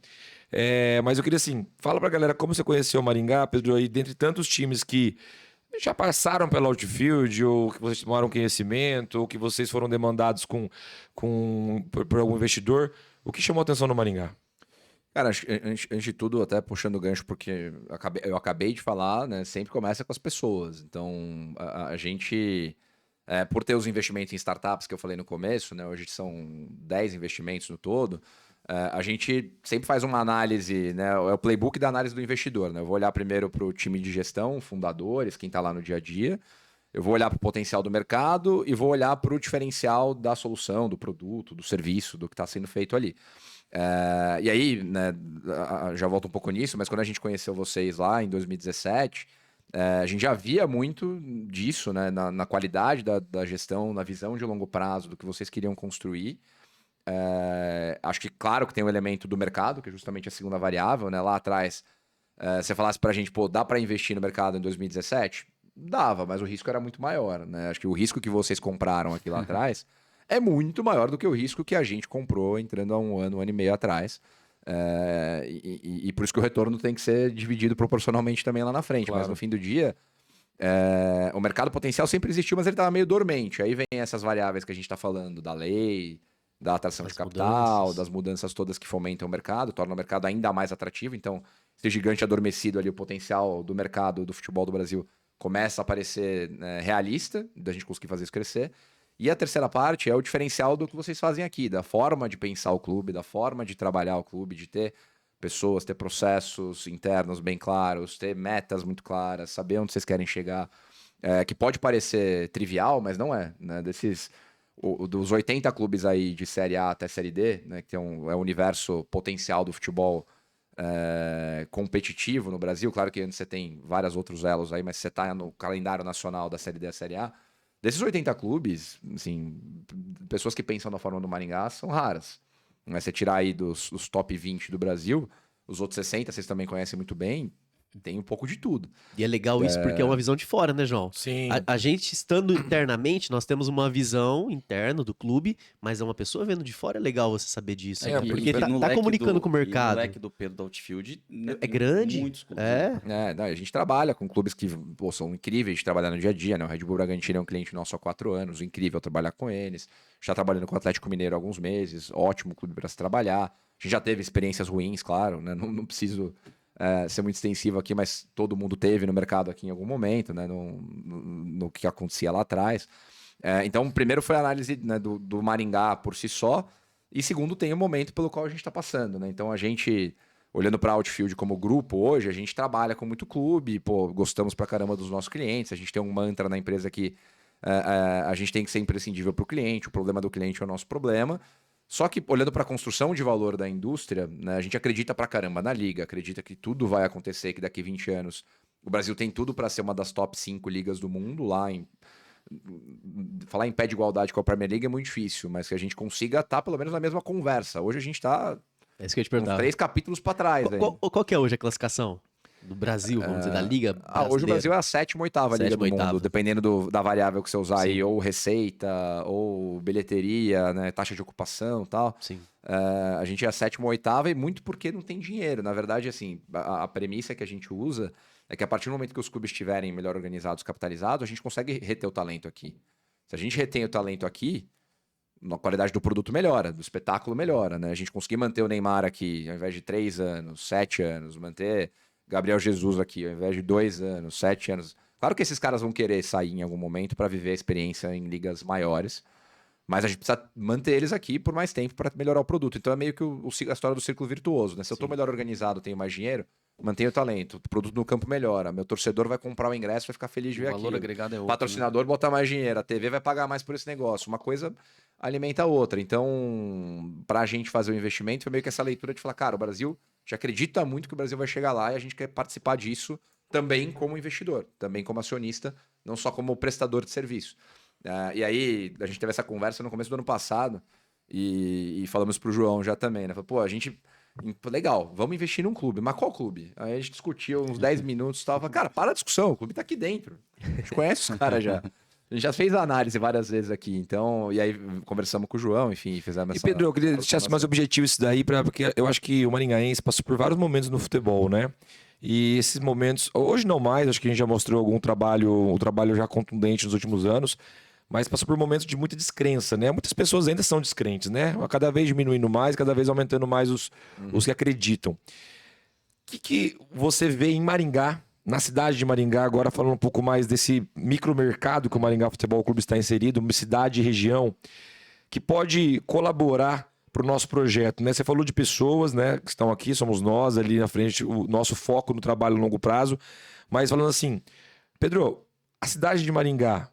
Mas eu queria assim, fala pra galera como você conheceu o Maringá, Pedro, aí dentre tantos times que já passaram pela Outfield, ou que vocês tomaram conhecimento, ou que vocês foram demandados por algum investidor, o que chamou a atenção no Maringá? Cara, antes de tudo, até puxando o gancho, porque eu acabei de falar, né? Sempre começa com as pessoas. Então, a gente, por ter os investimentos em startups que eu falei no começo, né? Hoje são 10 investimentos no todo. A gente sempre faz uma análise, né? É o playbook da análise do investidor, né? Eu vou olhar primeiro para o time de gestão, fundadores, quem está lá no dia a dia. Eu vou olhar para o potencial do mercado e vou olhar para o diferencial da solução, do produto, do serviço, do que está sendo feito ali. E aí, né, já volto um pouco nisso, mas quando a gente conheceu vocês lá em 2017, a gente já via muito disso, né, na qualidade da gestão, na visão de longo prazo do que vocês queriam construir. Acho que, claro, que tem o elemento do mercado, que é justamente a segunda variável, né? Lá atrás, você falasse pra gente, pô, dá pra investir no mercado em 2017? Dava, mas o risco era muito maior, né? Acho que o risco que vocês compraram aqui lá atrás é muito maior do que o risco que a gente comprou entrando há um ano e meio atrás. E por isso que o retorno tem que ser dividido proporcionalmente também lá na frente. Claro. Mas no fim do dia, o mercado potencial sempre existiu, mas ele estava meio dormente. Aí vem essas variáveis que a gente está falando, da lei, da atração Das de capital, mudanças. das mudanças todas que fomentam o mercado, tornam o mercado ainda mais atrativo. Então, esse gigante adormecido ali, o potencial do mercado do futebol do Brasil começa a parecer, né, realista, da gente conseguir fazer isso crescer. E a terceira parte é o diferencial do que vocês fazem aqui, da forma de pensar o clube, da forma de trabalhar o clube, de ter pessoas, ter processos internos bem claros, ter metas muito claras, saber onde vocês querem chegar, que pode parecer trivial, mas não é, né? Dos 80 clubes aí de Série A até Série D, né, que é o universo potencial do futebol competitivo no Brasil, claro que antes você tem vários outros elos aí, mas você está no calendário nacional da Série D e Série A. Desses 80 clubes, assim, pessoas que pensam da forma do Maringá são raras. Né? Você tirar aí dos top 20 do Brasil, os outros 60 vocês também conhecem muito bem, tem um pouco de tudo. E é legal isso porque é uma visão de fora, né, João? Sim. A gente estando internamente, nós temos uma visão interna do clube, mas é uma pessoa vendo de fora, é legal você saber disso. É, porque e tá, no tá leque comunicando com o E no mercado. leque do Pedro da Outfield, né, É grande. Muitos clubes. É. Não, a gente trabalha com clubes que pô, são incríveis de trabalhar no dia a dia, né? O Red Bull Bragantino é um cliente nosso há 4 anos, incrível trabalhar com eles. Já trabalhando com o Atlético Mineiro há alguns meses, ótimo clube para se trabalhar. A gente já teve experiências ruins, claro, né? Não preciso ser muito extensivo aqui, mas todo mundo teve no mercado aqui em algum momento, né? No que acontecia lá atrás. Então, primeiro foi a análise, né, do Maringá por si só, e segundo tem o momento pelo qual a gente está passando, né? Então a gente, olhando para a Outfield como grupo hoje, a gente trabalha com muito clube, pô, gostamos pra caramba dos nossos clientes, a gente tem um mantra na empresa que a gente tem que ser imprescindível para o cliente, o problema do cliente é o nosso problema. Só que olhando para a construção de valor da indústria, né, a gente acredita pra caramba na liga, acredita que tudo vai acontecer, que daqui 20 anos o Brasil tem tudo para ser uma das top 5 ligas do mundo lá em falar em pé de igualdade com a Premier League é muito difícil, mas que a gente consiga estar pelo menos na mesma conversa. Hoje a gente está É isso que eu ia te uns perguntar. 3 capítulos para trás. Qual que é hoje a classificação do Brasil, vamos dizer, da Liga Brasileira? Hoje o Brasil é a 7ª, 8ª liga Sétima, do mundo, oitava. dependendo da variável que você usar Sim. aí, ou receita, ou bilheteria, né, taxa de ocupação e tal. Sim. A gente é a 7ª, 8ª e muito porque não tem dinheiro. Na verdade, assim, a premissa que a gente usa é que a partir do momento que os clubes estiverem melhor organizados, capitalizados, a gente consegue reter o talento aqui. Se a gente retém o talento aqui, a qualidade do produto melhora, do espetáculo melhora, né? A gente conseguir manter o Neymar aqui, ao invés de 3 anos, 7 anos, manter Gabriel Jesus aqui, ao invés de 2 anos, 7 anos. Claro que esses caras vão querer sair em algum momento para viver a experiência em ligas maiores, mas a gente precisa manter eles aqui por mais tempo para melhorar o produto. Então é meio que a história do círculo virtuoso, né? Se eu estou melhor organizado, tenho mais dinheiro, mantenho o talento, o produto no campo melhora, meu torcedor vai comprar o ingresso, vai ficar feliz de ver O valor aquilo. agregado é O outro. patrocinador botar mais dinheiro, a TV vai pagar mais por esse negócio. Uma coisa alimenta a outra. Então, para a gente fazer o investimento, foi meio que essa leitura de falar, cara, o Brasil, a gente acredita muito que o Brasil vai chegar lá e a gente quer participar disso também como investidor, também como acionista, não só como prestador de serviço. E aí, a gente teve essa conversa no começo do ano passado e falamos pro João já também, né? Falei, pô, a gente... Legal, vamos investir num clube. Mas qual clube? Aí a gente discutiu uns 10 minutos e tal. Falei, cara, para a discussão, o clube tá aqui dentro. A gente conhece os caras já. A gente já fez a análise várias vezes aqui, então... E aí conversamos com o João, enfim, fizemos E essa... Pedro, eu queria deixar mais objetivo isso daí, porque eu acho que o maringaense passou por vários momentos no futebol, né? E esses momentos, hoje não mais, acho que a gente já mostrou um trabalho já contundente nos últimos anos, mas passou por momentos de muita descrença, né? Muitas pessoas ainda são descrentes, né? Cada vez diminuindo mais, cada vez aumentando mais os que acreditam. O que você vê em Maringá, na cidade de Maringá, agora falando um pouco mais desse micromercado que o Maringá Futebol Clube está inserido, uma cidade e região, que pode colaborar para o nosso projeto, né? Você falou de pessoas, né, que estão aqui, somos nós ali na frente, o nosso foco no trabalho a longo prazo, mas falando assim, Pedro, a cidade de Maringá,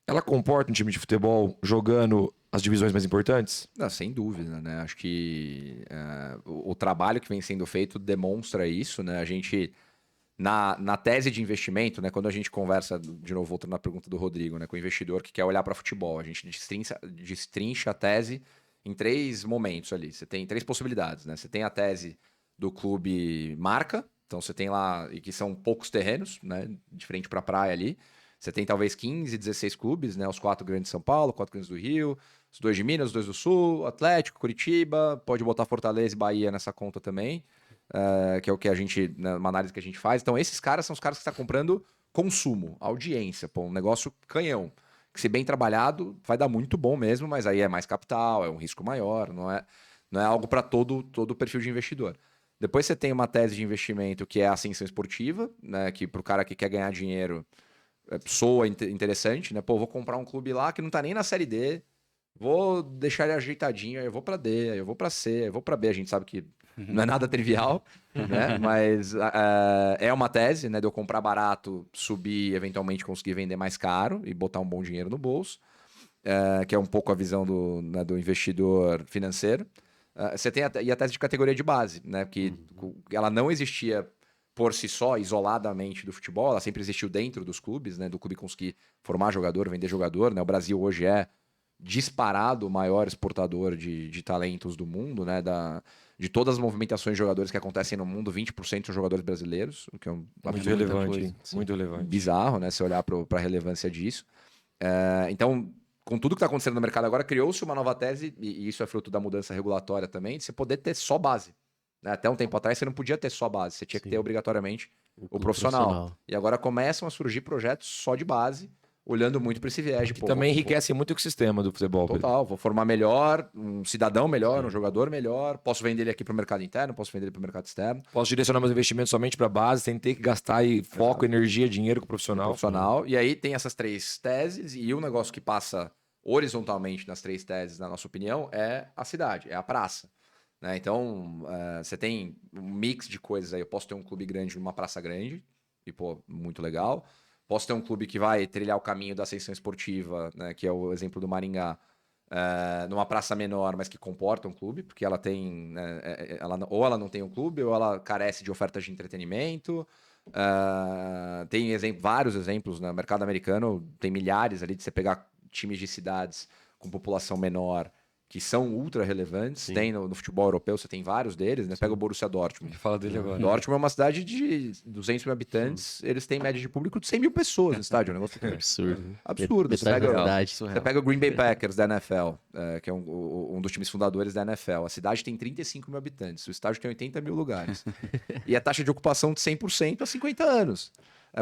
ela comporta um time de futebol jogando as divisões mais importantes? Não, sem dúvida, né? Acho que o trabalho que vem sendo feito demonstra isso, né? A gente, na tese de investimento, né? Quando a gente conversa, de novo, voltando na pergunta do Rodrigo, né? Com o investidor que quer olhar para futebol, a gente destrincha a tese em 3 momentos ali. Você tem 3 possibilidades, né? Você tem a tese do clube marca, então você tem lá, e que são poucos terrenos, né? De frente para a praia ali. Você tem talvez 15, 16 clubes, né? Os 4 grandes de São Paulo, 4 grandes do Rio, os 2 de Minas, os 2 do Sul, Atlético, Curitiba, pode botar Fortaleza e Bahia nessa conta também, que é o que a gente, né, uma análise que a gente faz. Então, esses caras são os caras que estão comprando consumo, audiência, pô, um negócio canhão, que se bem trabalhado vai dar muito bom mesmo, mas aí é mais capital, é um risco maior, não é algo para todo o perfil de investidor. Depois você tem uma tese de investimento que é a ascensão esportiva, né, que para o cara que quer ganhar dinheiro soa interessante, né? Pô, vou comprar um clube lá que não tá nem na Série D, vou deixar ele ajeitadinho, aí eu vou pra D, aí eu vou pra C, aí eu vou pra B. A gente sabe que não é nada trivial, né? Mas é uma tese, né? De eu comprar barato, subir e eventualmente conseguir vender mais caro e botar um bom dinheiro no bolso, que é um pouco a visão do investidor financeiro. Você tem e a tese de categoria de base, né? Que ela não existia por si só, isoladamente do futebol, ela sempre existiu dentro dos clubes, né? Do clube conseguir formar jogador, vender jogador, né? O Brasil hoje é disparado o maior exportador de talentos do mundo, né? De todas as movimentações de jogadores que acontecem no mundo, 20% são jogadores brasileiros, o que é Muito absurdo, relevante, coisa, hein? sim. Muito relevante. bizarro, né? Se olhar para a relevância disso. Então, com tudo que está acontecendo no mercado agora, criou-se uma nova tese, e isso é fruto da mudança regulatória também, de você poder ter só base. Né? Até um tempo atrás, você não podia ter só base, você tinha que Sim. ter obrigatoriamente o clube profissional. E agora começam a surgir projetos só de base, olhando muito para esse viés de Que também enriquece muito o ecossistema do futebol. Pedro. Total, vou formar melhor, um cidadão melhor, um jogador melhor, posso vender ele aqui para o mercado interno, posso vender ele para o mercado externo. Posso direcionar meus investimentos somente para base, sem ter que gastar aí foco, energia, dinheiro com o profissional. E aí tem essas 3 teses, e um negócio que passa horizontalmente nas 3 teses, na nossa opinião, é a cidade, é a praça. Né? Então, você tem um mix de coisas aí. Eu posso ter um clube grande numa praça grande, e pô, muito legal. Posso ter um clube que vai trilhar o caminho da ascensão esportiva, né, que é o exemplo do Maringá, numa praça menor, mas que comporta um clube, porque ela tem, né, ou ela não tem um clube, ou ela carece de ofertas de entretenimento. Tem vários exemplos, né? No mercado americano tem milhares ali de você pegar times de cidades com população menor que são ultra relevantes. Sim. Tem no futebol europeu, você tem vários deles, né? Pega o Borussia Dortmund. Fala dele agora. Dortmund é uma cidade de 200 mil habitantes, eles têm média de público de 100 mil pessoas no estádio, um negócio Absurdo. absurdo. Você Metade da pega, cidade. você pega o Green Bay Packers da NFL, que é um dos times fundadores da NFL. A cidade tem 35 mil habitantes, o estádio tem 80 mil lugares. E a taxa de ocupação de 100% há 50 anos.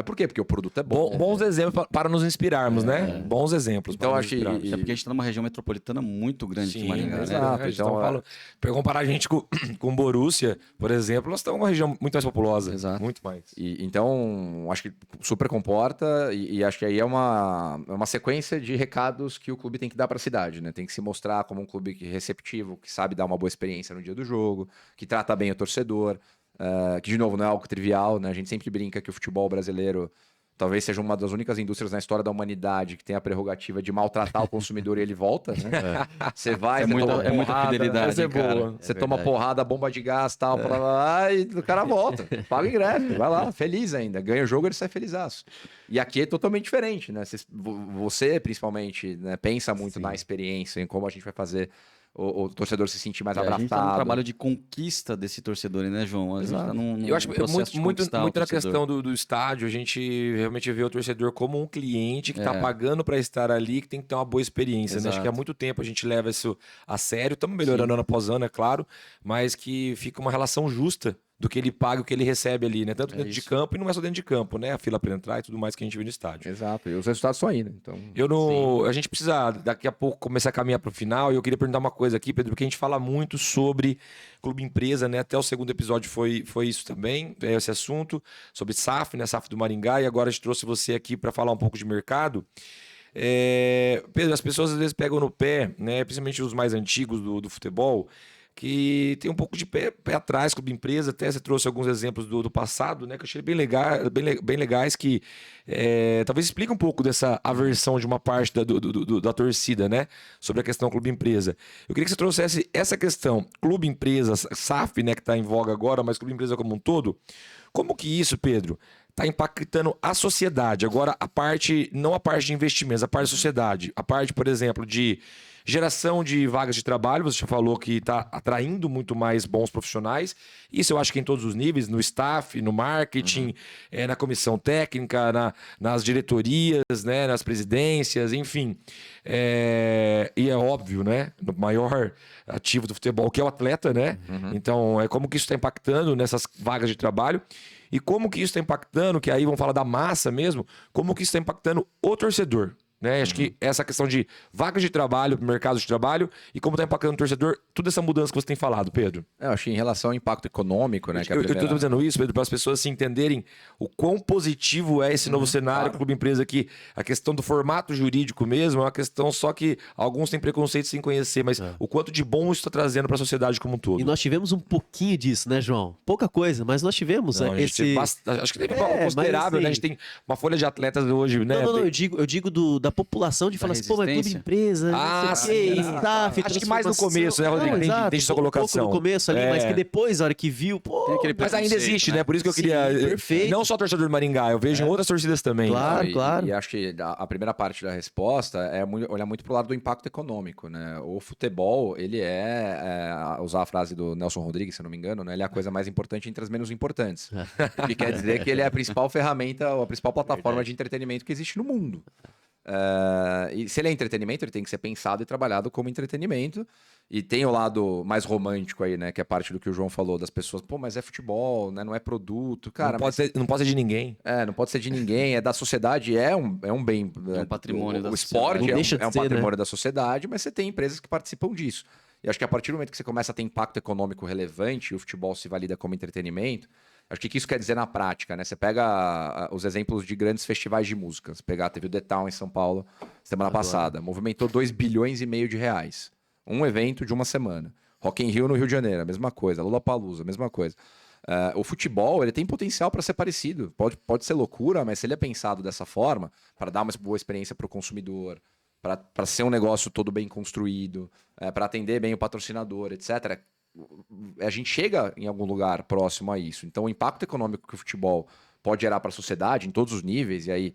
Por quê? Porque o produto é bom. Bons exemplos para nos inspirarmos, né? Bons exemplos. Então, para nos acho inspirarmos. Até porque a gente tá numa região metropolitana muito grande de Maringá, né? exato. Então, para comparar a gente com o Borussia, por exemplo, nós estamos uma região muito mais populosa. Exato. Muito mais. Então, acho que super comporta e acho que aí é uma sequência de recados que o clube tem que dar para a cidade, né? Tem que se mostrar como um clube receptivo, que sabe dar uma boa experiência no dia do jogo, que trata bem o torcedor, que, de novo, não é algo trivial, né? A gente sempre brinca que o futebol brasileiro talvez seja uma das únicas indústrias na história da humanidade que tem a prerrogativa de maltratar o consumidor e ele volta, né? Você vai, você toma muita porrada, fidelidade, Essa é cara. boa. você toma porrada, bomba de gás, tal, blá, blá, blá, e o cara volta, paga o ingresso, vai lá, feliz ainda, ganha o jogo, ele sai felizaço. E aqui é totalmente diferente, né? Você principalmente, né, pensa muito na experiência, em como a gente vai fazer o torcedor se sentir mais A abraçado. gente tá num trabalho de conquista desse torcedor, né, João? A gente tá num Eu acho que processo de muito conquistar o na torcedor. questão do estádio, a gente realmente vê o torcedor como um cliente que está pagando para estar ali, que tem que ter uma boa experiência. Né? Acho que há muito tempo a gente leva isso a sério, estamos melhorando ano após ano, é claro, mas que fica uma relação justa do que ele paga e o que ele recebe ali, né? Tanto dentro de campo e não é só dentro de campo, né? A fila para entrar e tudo mais que a gente vê no estádio. Exato, e os resultados estão aí, né? Então, A gente precisa daqui a pouco começar a caminhar para o final e eu queria perguntar uma coisa aqui, Pedro, porque a gente fala muito sobre clube empresa, né? Até o segundo episódio foi isso também, esse assunto, sobre SAF, né? SAF do Maringá, e agora a gente trouxe você aqui para falar um pouco de mercado. Pedro, as pessoas às vezes pegam no pé, né? Principalmente os mais antigos do futebol, que tem um pouco de pé atrás, clube empresa, até você trouxe alguns exemplos do passado, né, que eu achei bem legais, que talvez explique um pouco dessa aversão de uma parte da torcida, né, sobre a questão clube empresa. Eu queria que você trouxesse essa questão, clube empresa, SAF, né, que está em voga agora, mas clube empresa como um todo, como que isso, Pedro, está impactando a sociedade? Agora, não a parte de investimentos, a parte da sociedade, a parte, por exemplo, de geração de vagas de trabalho, você já falou que está atraindo muito mais bons profissionais. Isso eu acho que em todos os níveis, no staff, no marketing, na comissão técnica, nas diretorias, né, nas presidências, enfim. E é óbvio, né? No maior ativo do futebol, que é o atleta, né? Então, como que isso está impactando nessas vagas de trabalho? E como que isso está impactando, que aí vamos falar da massa mesmo, como que isso está impactando o torcedor? Né? Acho que essa questão de vagas de trabalho, mercado de trabalho e como está impactando o torcedor, toda essa mudança que você tem falado, Pedro. Eu acho que em relação ao impacto econômico, né? Eu estou dizendo isso, Pedro, para as pessoas se entenderem o quão positivo é esse novo cenário, clube empresa aqui. A questão do formato jurídico mesmo é uma questão só que alguns têm preconceito sem conhecer, mas o quanto de bom isso está trazendo para a sociedade como um todo. E nós tivemos um pouquinho disso, né, João? Pouca coisa, mas nós tivemos Não, esse... acho que teve uma considerável, mas, assim, né? A gente tem uma folha de atletas hoje, né? Não, eu digo da população de falar assim, pô, mas clube de resistência. empresa, não sei o quê, staff, Acho que mais no transformação. começo, né, Rodrigo? Não, Entendi- exato, entendi sua um pouco colocação. no começo ali, mas É. que depois, a hora que viu, pô... Tem aquele Mas ainda preconceito, existe, né? né? Por isso que eu Sim, queria... perfeito. Não só torcedor do Maringá, eu vejo em outras torcidas também. Claro, Não, claro. E acho que a primeira parte da resposta é olhar muito pro lado do impacto econômico, né? O futebol, ele usar a frase do Nelson Rodrigues, se eu não me engano, né? Ele é a coisa mais importante entre as menos importantes. O que quer dizer que ele é a principal ferramenta, a principal plataforma de entretenimento que existe no mundo. E se ele é entretenimento, ele tem que ser pensado e trabalhado como entretenimento. E tem o lado mais romântico aí, né? Que é parte do que o João falou, das pessoas, pô, mas é futebol, né? Não é produto. Cara, Não pode ser de ninguém. não pode ser de ninguém, é da sociedade, é um bem. É um patrimônio da O sociedade. esporte Não deixa de é um ser, patrimônio né? da sociedade, mas você tem empresas que participam disso. E acho que a partir do momento que você começa a ter impacto econômico relevante e o futebol se valida como entretenimento, acho que o que isso quer dizer na prática, né? Você pega os exemplos de grandes festivais de música. Você teve o The Town em São Paulo semana passada, movimentou 2,5 bilhões de reais. Um evento de uma semana. Rock in Rio no Rio de Janeiro, a mesma coisa. Lollapalooza, a mesma coisa. O futebol, ele tem potencial para ser parecido. Pode ser loucura, mas se ele é pensado dessa forma, para dar uma boa experiência para o consumidor, para ser um negócio todo bem construído, para atender bem o patrocinador, etc., a gente chega em algum lugar próximo a isso. Então, o impacto econômico que o futebol pode gerar para a sociedade, em todos os níveis, e aí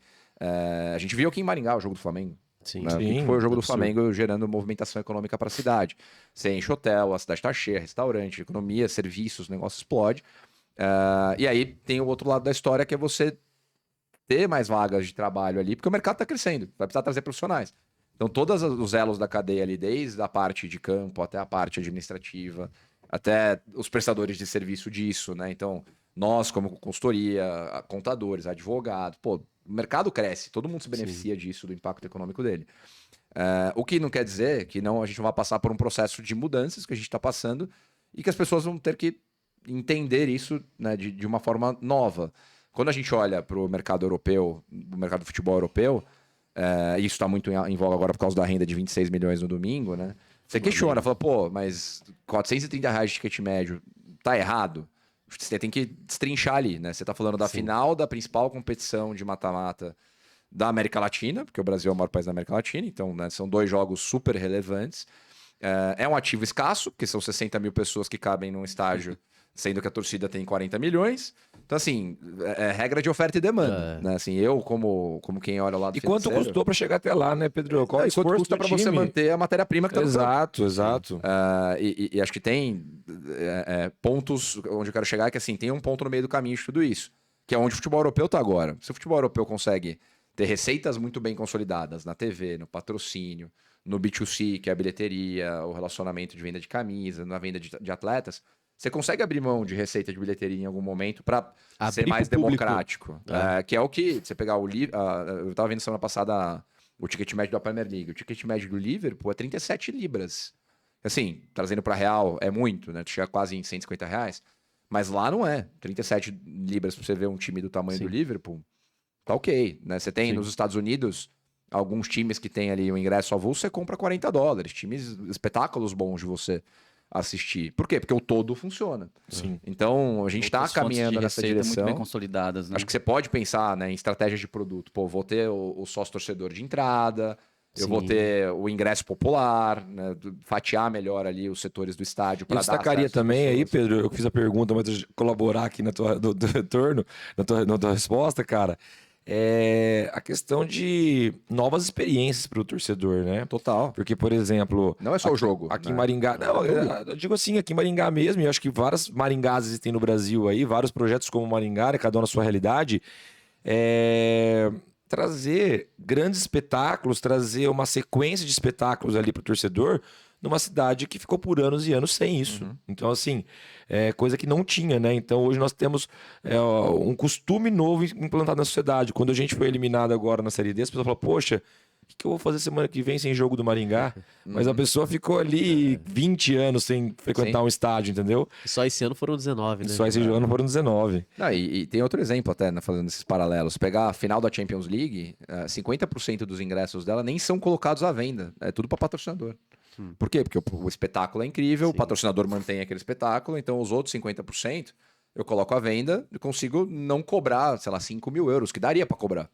a gente viu aqui em Maringá o jogo do Flamengo. Sim. Né? O que Sim, foi o jogo do absurdo. Flamengo gerando movimentação econômica para a cidade. Você enche hotel, a cidade está cheia, restaurante, economia, serviços, o negócio explode. E aí tem o outro lado da história, que é você ter mais vagas de trabalho ali, porque o mercado está crescendo, vai precisar trazer profissionais. Então, todos os elos da cadeia ali, desde a parte de campo até a parte administrativa, até os prestadores de serviço disso, né? Então, nós, como consultoria, contadores, advogados, pô, o mercado cresce, todo mundo se beneficia disso, do impacto econômico dele. O que não quer dizer que a gente não vai passar por um processo de mudanças que a gente está passando e que as pessoas vão ter que entender isso, né, de uma forma nova. Quando a gente olha para o mercado europeu, o mercado do futebol europeu, e isso está muito em voga agora por causa da renda de 26 milhões no domingo, né? Você questiona, fala, pô, mas R$430 de ticket médio, tá errado? Você tem que destrinchar ali, né? Você tá falando da final da principal competição de mata-mata da América Latina, porque o Brasil é o maior país da América Latina, então, né, são 2 jogos super relevantes. É um ativo escasso, porque são 60 mil pessoas que cabem num estádio, sendo que a torcida tem 40 milhões. Então, assim, é regra de oferta e demanda. Né? Assim, eu, como quem olha o lado E quanto financeiro... custou para chegar até lá, né, Pedro? Qual é o E quanto esforço custa do para você time? manter a matéria-prima que tá no campo? Exato. E acho que tem pontos onde eu quero chegar, que assim, tem um ponto no meio do caminho de tudo isso, que é onde o futebol europeu está agora. Se o futebol europeu consegue ter receitas muito bem consolidadas na TV, no patrocínio, no B2C, que é a bilheteria, o relacionamento de venda de camisa, na venda de atletas, você consegue abrir mão de receita de bilheteria em algum momento para ser Abrir mais pro público. democrático. Que é o que, você pegar eu estava vendo semana passada o ticket médio da Premier League. O ticket médio do Liverpool é 37 libras. Assim, trazendo para real é muito, né? Chega quase em R$150. Mas lá não é. 37 libras para você ver um time do tamanho do Liverpool, tá ok. Né? Você tem nos Estados Unidos alguns times que tem ali o ingresso avulso, você compra $40. Times, espetáculos bons de você assistir. Por quê? Porque o todo funciona. Sim. Então, a gente está Outras fontes caminhando de nessa receita direção. muito bem consolidadas, né? Acho que você pode pensar, né, em estratégias de produto. Pô, vou ter o sócio-torcedor de entrada, eu vou ter o ingresso popular, né, fatiar melhor ali os setores do estádio. Eu destacaria também aí, Pedro, eu fiz a pergunta, mas eu colaborar aqui no retorno, na tua resposta, cara, é a questão de novas experiências para o torcedor, né? Total. Porque, por exemplo... Não é só o jogo. Aqui né? em Maringá... Não, eu digo assim, aqui em Maringá mesmo, e eu acho que várias Maringás existem no Brasil aí, vários projetos como Maringá, né, cada um na sua realidade, trazer grandes espetáculos, trazer uma sequência de espetáculos ali para o torcedor, numa cidade que ficou por anos e anos sem isso. Então, assim, coisa que não tinha, né? Então, hoje nós temos um costume novo implantado na sociedade. Quando a gente foi eliminado agora na Série D, as pessoas falam, poxa, o que eu vou fazer semana que vem sem jogo do Maringá? Mas a pessoa ficou ali 20 anos sem frequentar um estádio, entendeu? Só esse ano foram 19, né? Só esse ano foram 19. Não, e tem outro exemplo até, né, fazendo esses paralelos. Pegar a final da Champions League, 50% dos ingressos dela nem são colocados à venda. É tudo para patrocinador. Por quê? Porque o espetáculo é incrível, o patrocinador mantém aquele espetáculo, então os outros 50%, eu coloco à venda e consigo não cobrar, sei lá, 5 mil euros, que daria para cobrar,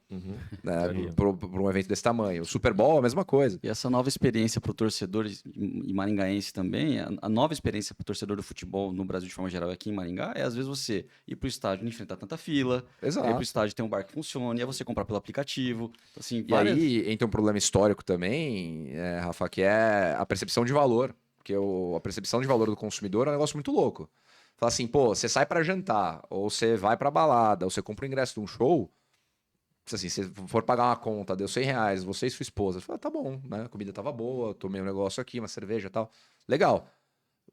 né, por um evento desse tamanho. O Super Bowl é a mesma coisa. E essa nova experiência para o torcedor e maringaense também, a nova experiência para o torcedor do futebol no Brasil de forma geral aqui em Maringá é às vezes você ir para o estádio e não enfrentar tanta fila, Exato. ir para o estádio ter um bar que funcione, é você comprar pelo aplicativo. Assim, E aí entra um problema histórico também, Rafa, que é a percepção de valor. Porque a percepção de valor do consumidor é um negócio muito louco. Fala assim, pô, você sai pra jantar, ou você vai pra balada, ou você compra o ingresso de um show, assim, se for pagar uma conta, deu 100 reais, você e sua esposa, fala, tá bom, né? A comida tava boa, tomei um negócio aqui, uma cerveja e tal. Legal.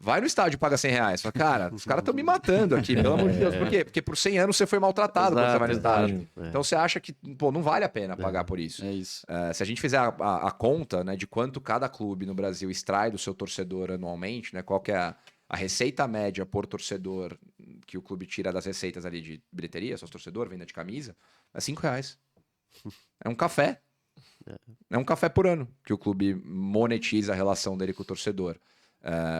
Vai no estádio e paga 100 reais. Fala, cara, os caras estão me matando aqui, pelo amor de Deus. Por quê? Porque por 100 anos você foi maltratado quando você vai no estádio. Então você acha que, pô, não vale a pena pagar por isso. É isso. Se a gente fizer a conta, né, de quanto cada clube no Brasil extrai do seu torcedor anualmente, né, qual que é a receita média por torcedor que o clube tira das receitas ali de bilheteria, sócio torcedor, venda de camisa, é 5 reais. É um café. É um café por ano que o clube monetiza a relação dele com o torcedor.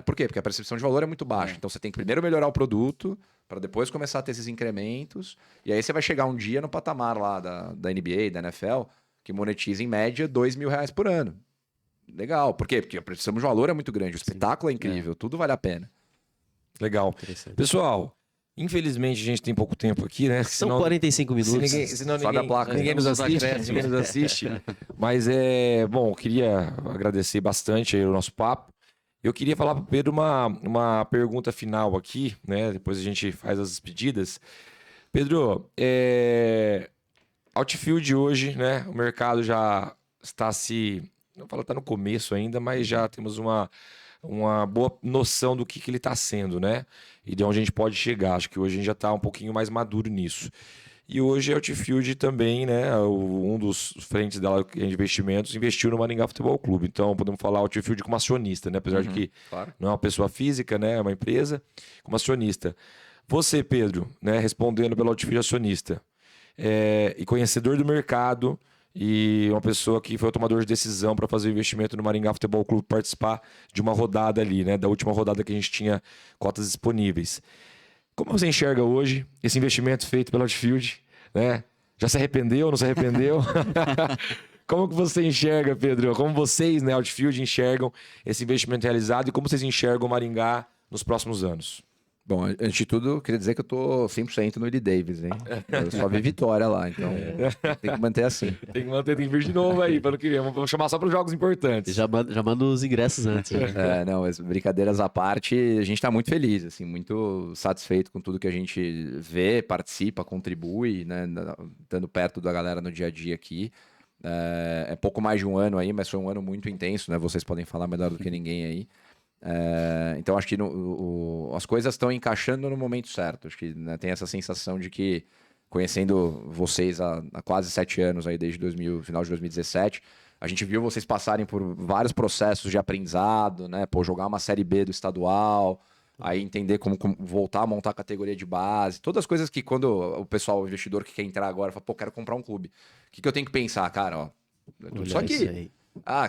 Por quê? Porque a percepção de valor é muito baixa. Então você tem que primeiro melhorar o produto para depois começar a ter esses incrementos. E aí você vai chegar um dia no patamar lá da NBA, da NFL, que monetiza em média 2 mil reais por ano. Legal. Por quê? Porque a percepção de valor é muito grande. O espetáculo é incrível. Tudo vale a pena. Legal. Pessoal, infelizmente a gente tem pouco tempo aqui, né? São 45 minutos. Senão Sobe a placa. ninguém nos assiste. Ninguém nos assiste. Mas bom, eu queria agradecer bastante aí o nosso papo. Eu queria falar para o Pedro uma pergunta final aqui, né? Depois a gente faz as despedidas. Pedro, Outfield hoje, né? O mercado já está não falo tá no começo ainda, mas já temos uma boa noção do que ele está sendo, né? E de onde a gente pode chegar. Acho que hoje a gente já está um pouquinho mais maduro nisso. E hoje a Outfield também, né? Um dos frentes dela de investimentos investiu no Maringá Futebol Clube. Então podemos falar Outfield como acionista, né? Apesar de que claro. não é uma pessoa física, né? É uma empresa como acionista. Você, Pedro, né? Respondendo pela Outfield acionista e conhecedor do mercado e uma pessoa que foi o tomador de decisão para fazer o investimento no Maringá Futebol Clube, participar de uma rodada ali, né? Da última rodada que a gente tinha cotas disponíveis. Como você enxerga hoje esse investimento feito pela Outfield, né? Já se arrependeu, não se arrependeu? Como que você enxerga, Pedro? Como vocês, né, Outfield, enxergam esse investimento realizado e como vocês enxergam o Maringá nos próximos anos? Bom, antes de tudo, eu queria dizer que eu tô 100% no Willie Davis, hein? Eu só vi vitória lá, então tem que manter assim. Tem que vir de novo aí, para não querer. Vamos chamar só para os jogos importantes. Já manda os ingressos antes. Né? Não, mas brincadeiras à parte, a gente tá muito feliz, assim, muito satisfeito com tudo que a gente vê, participa, contribui, né? Estando perto da galera no dia a dia aqui. É pouco mais de um ano aí, mas foi um ano muito intenso, né? Vocês podem falar melhor do que ninguém aí. Então acho que as coisas estão encaixando no momento certo. Acho que, né, tem essa sensação de que, conhecendo vocês há quase 7 anos, aí, desde final de 2017, a gente viu vocês passarem por vários processos de aprendizado, né? Pô, jogar uma Série B do estadual, aí entender como voltar a montar a categoria de base, todas as coisas que quando o pessoal, o investidor que quer entrar agora, fala, pô, quero comprar um clube. O que eu tenho que pensar, cara? Ó, tudo isso aqui.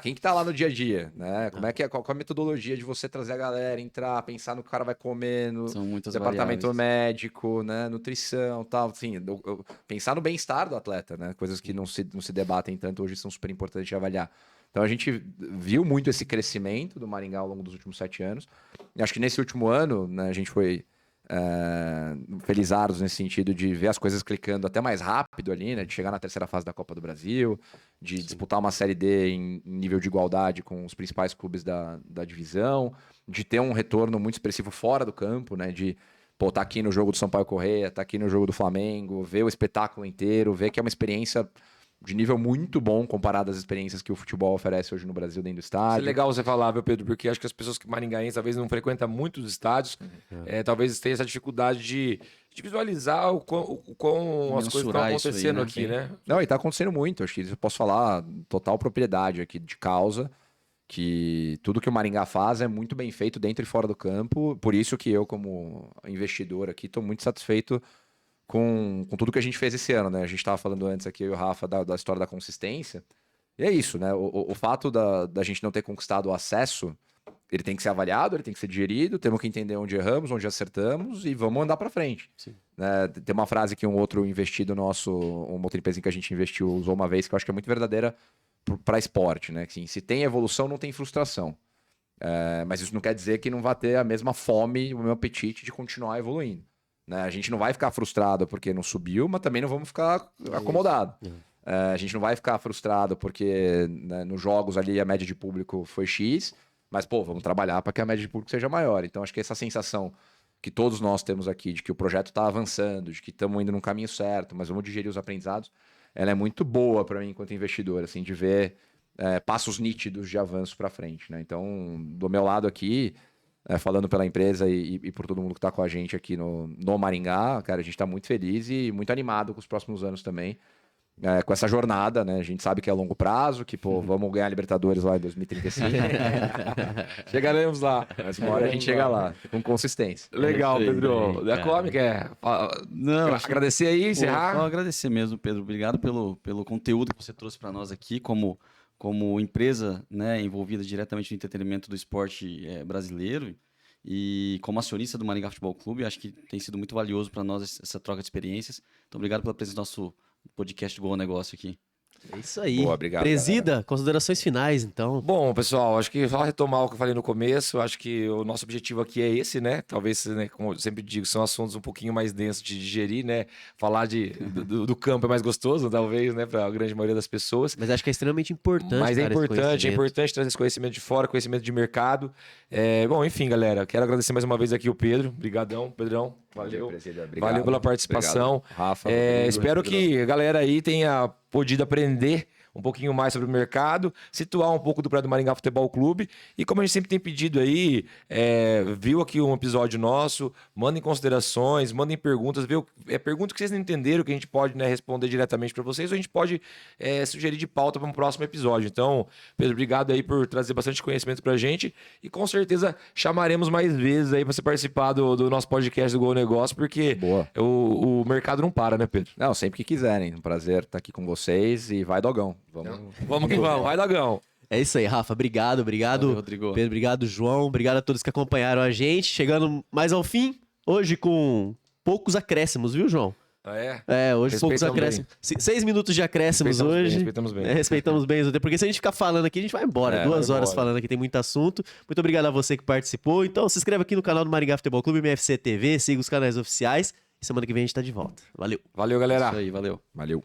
Quem que tá lá no dia a dia, né? Como é que qual é a metodologia de você trazer a galera, entrar, pensar no que o cara vai comer, no departamento médico, né? Nutrição, tal, assim, pensar no bem-estar do atleta, né? Coisas que não se debatem tanto hoje, são super importantes de avaliar. Então a gente viu muito esse crescimento do Maringá ao longo dos últimos 7 anos. E acho que nesse último ano, né, a gente foi felizardos nesse sentido de ver as coisas clicando até mais rápido ali, né? De chegar na terceira fase da Copa do Brasil, de disputar uma Série D em nível de igualdade com os principais clubes da divisão, de ter um retorno muito expressivo fora do campo, né? De tá aqui no jogo do Sampaio Corrêa, tá aqui no jogo do Flamengo, ver o espetáculo inteiro, ver que é uma experiência de nível muito bom comparado às experiências que o futebol oferece hoje no Brasil dentro do estádio. Isso é legal você falar, viu, Pedro? Porque acho que as pessoas que maringaenses talvez não frequentam muito os estádios, talvez tenham essa dificuldade de visualizar o quão as coisas estão acontecendo aí, né? Aqui, né? Não, e tá acontecendo muito. Acho que eu posso falar total propriedade aqui de causa, que tudo que o Maringá faz é muito bem feito dentro e fora do campo. Por isso que eu, como investidor aqui, estou muito satisfeito com tudo que a gente fez esse ano, né? A gente estava falando antes aqui, eu e o Rafa, da história da consistência. E é isso, né? O fato da gente não ter conquistado o acesso, ele tem que ser avaliado, ele tem que ser digerido, temos que entender onde erramos, onde acertamos e vamos andar para frente. Né? Tem uma frase que um outro investido nosso, uma outra empresa em que a gente investiu, usou uma vez, que eu acho que é muito verdadeira para esporte, né? Que, assim, se tem evolução, não tem frustração. Mas isso não quer dizer que não vai ter a mesma fome, o mesmo apetite de continuar evoluindo. Né? A gente não vai ficar frustrado porque não subiu, mas também não vamos ficar acomodados. A gente não vai ficar frustrado porque, né, nos jogos ali a média de público foi X, mas, pô, vamos trabalhar para que a média de público seja maior. Então, acho que essa sensação que todos nós temos aqui de que o projeto está avançando, de que estamos indo no caminho certo, mas vamos digerir os aprendizados, ela é muito boa para mim enquanto investidor, assim, de ver passos nítidos de avanço para frente. Né? Então, do meu lado aqui, falando pela empresa e por todo mundo que está com a gente aqui no Maringá, cara, a gente está muito feliz e muito animado com os próximos anos também. Com essa jornada, né? A gente sabe que é a longo prazo, que, pô, vamos ganhar a Libertadores lá em 2035. Chegaremos lá. Mas uma hora a gente chega lá, com consistência. Legal, É isso aí, Pedro. Da cara. Come, quer Não, acho que- agradecer aí, Pô, encerrar? só agradecer mesmo, Pedro. Obrigado pelo conteúdo que você trouxe para nós aqui, como empresa, né, envolvida diretamente no entretenimento do esporte brasileiro e como acionista do Maringá Futebol Clube. Acho que tem sido muito valioso para nós essa troca de experiências. Então, obrigado pela presença do nosso podcast Gol Negócio aqui. É isso aí. Boa, obrigado, Presida, considerações finais, então. Bom, pessoal, acho que só retomar o que eu falei no começo, acho que o nosso objetivo aqui é esse, né? Talvez, né, como eu sempre digo, são assuntos um pouquinho mais densos de digerir, né? Falar do campo é mais gostoso, talvez, né, para a grande maioria das pessoas. Mas acho que é extremamente importante. Mas é cara, esse importante conhecimento. trazer esse conhecimento de fora, conhecimento de mercado. Bom, enfim, galera, quero agradecer mais uma vez aqui o Pedro. Obrigadão, Pedrão. Valeu. Valeu pela participação. Obrigado. Rafa, Rodrigo, Espero Pedro. que a galera aí tenha podido aprender um pouquinho mais sobre o mercado, situar um pouco do Praia do Maringá Futebol Clube. E como a gente sempre tem pedido aí, viu aqui um episódio nosso, mandem considerações, mandem perguntas, perguntas que vocês não entenderam, que a gente pode, né, responder diretamente para vocês, ou a gente pode sugerir de pauta para um próximo episódio. Então, Pedro, obrigado aí por trazer bastante conhecimento pra gente e com certeza chamaremos mais vezes aí para você participar do nosso podcast do Gol Negócio, porque Boa. o mercado não para, né, Pedro? Não, sempre que quiserem. Um prazer estar aqui com vocês e vai, Dogão. Vamos que vamos, vai, Dagão. É isso aí, Rafa. Obrigado. Valeu, Rodrigo. Pedro, obrigado, João. Obrigado a todos que acompanharam a gente. Chegando mais ao fim, hoje com poucos acréscimos, viu, João? Hoje poucos Respeitamos acréscimos. 6 minutos de acréscimos hoje. Respeitamos bem. Respeitamos bem, porque se a gente ficar falando aqui, a gente vai embora. 2 vai horas embora. falando aqui, tem muito assunto. Muito obrigado a você que participou. Então, se inscreva aqui no canal do Maringá Futebol Clube, MFC TV, siga os canais oficiais. E semana que vem a gente tá de volta. Valeu. Valeu, galera. Isso aí, valeu. Valeu.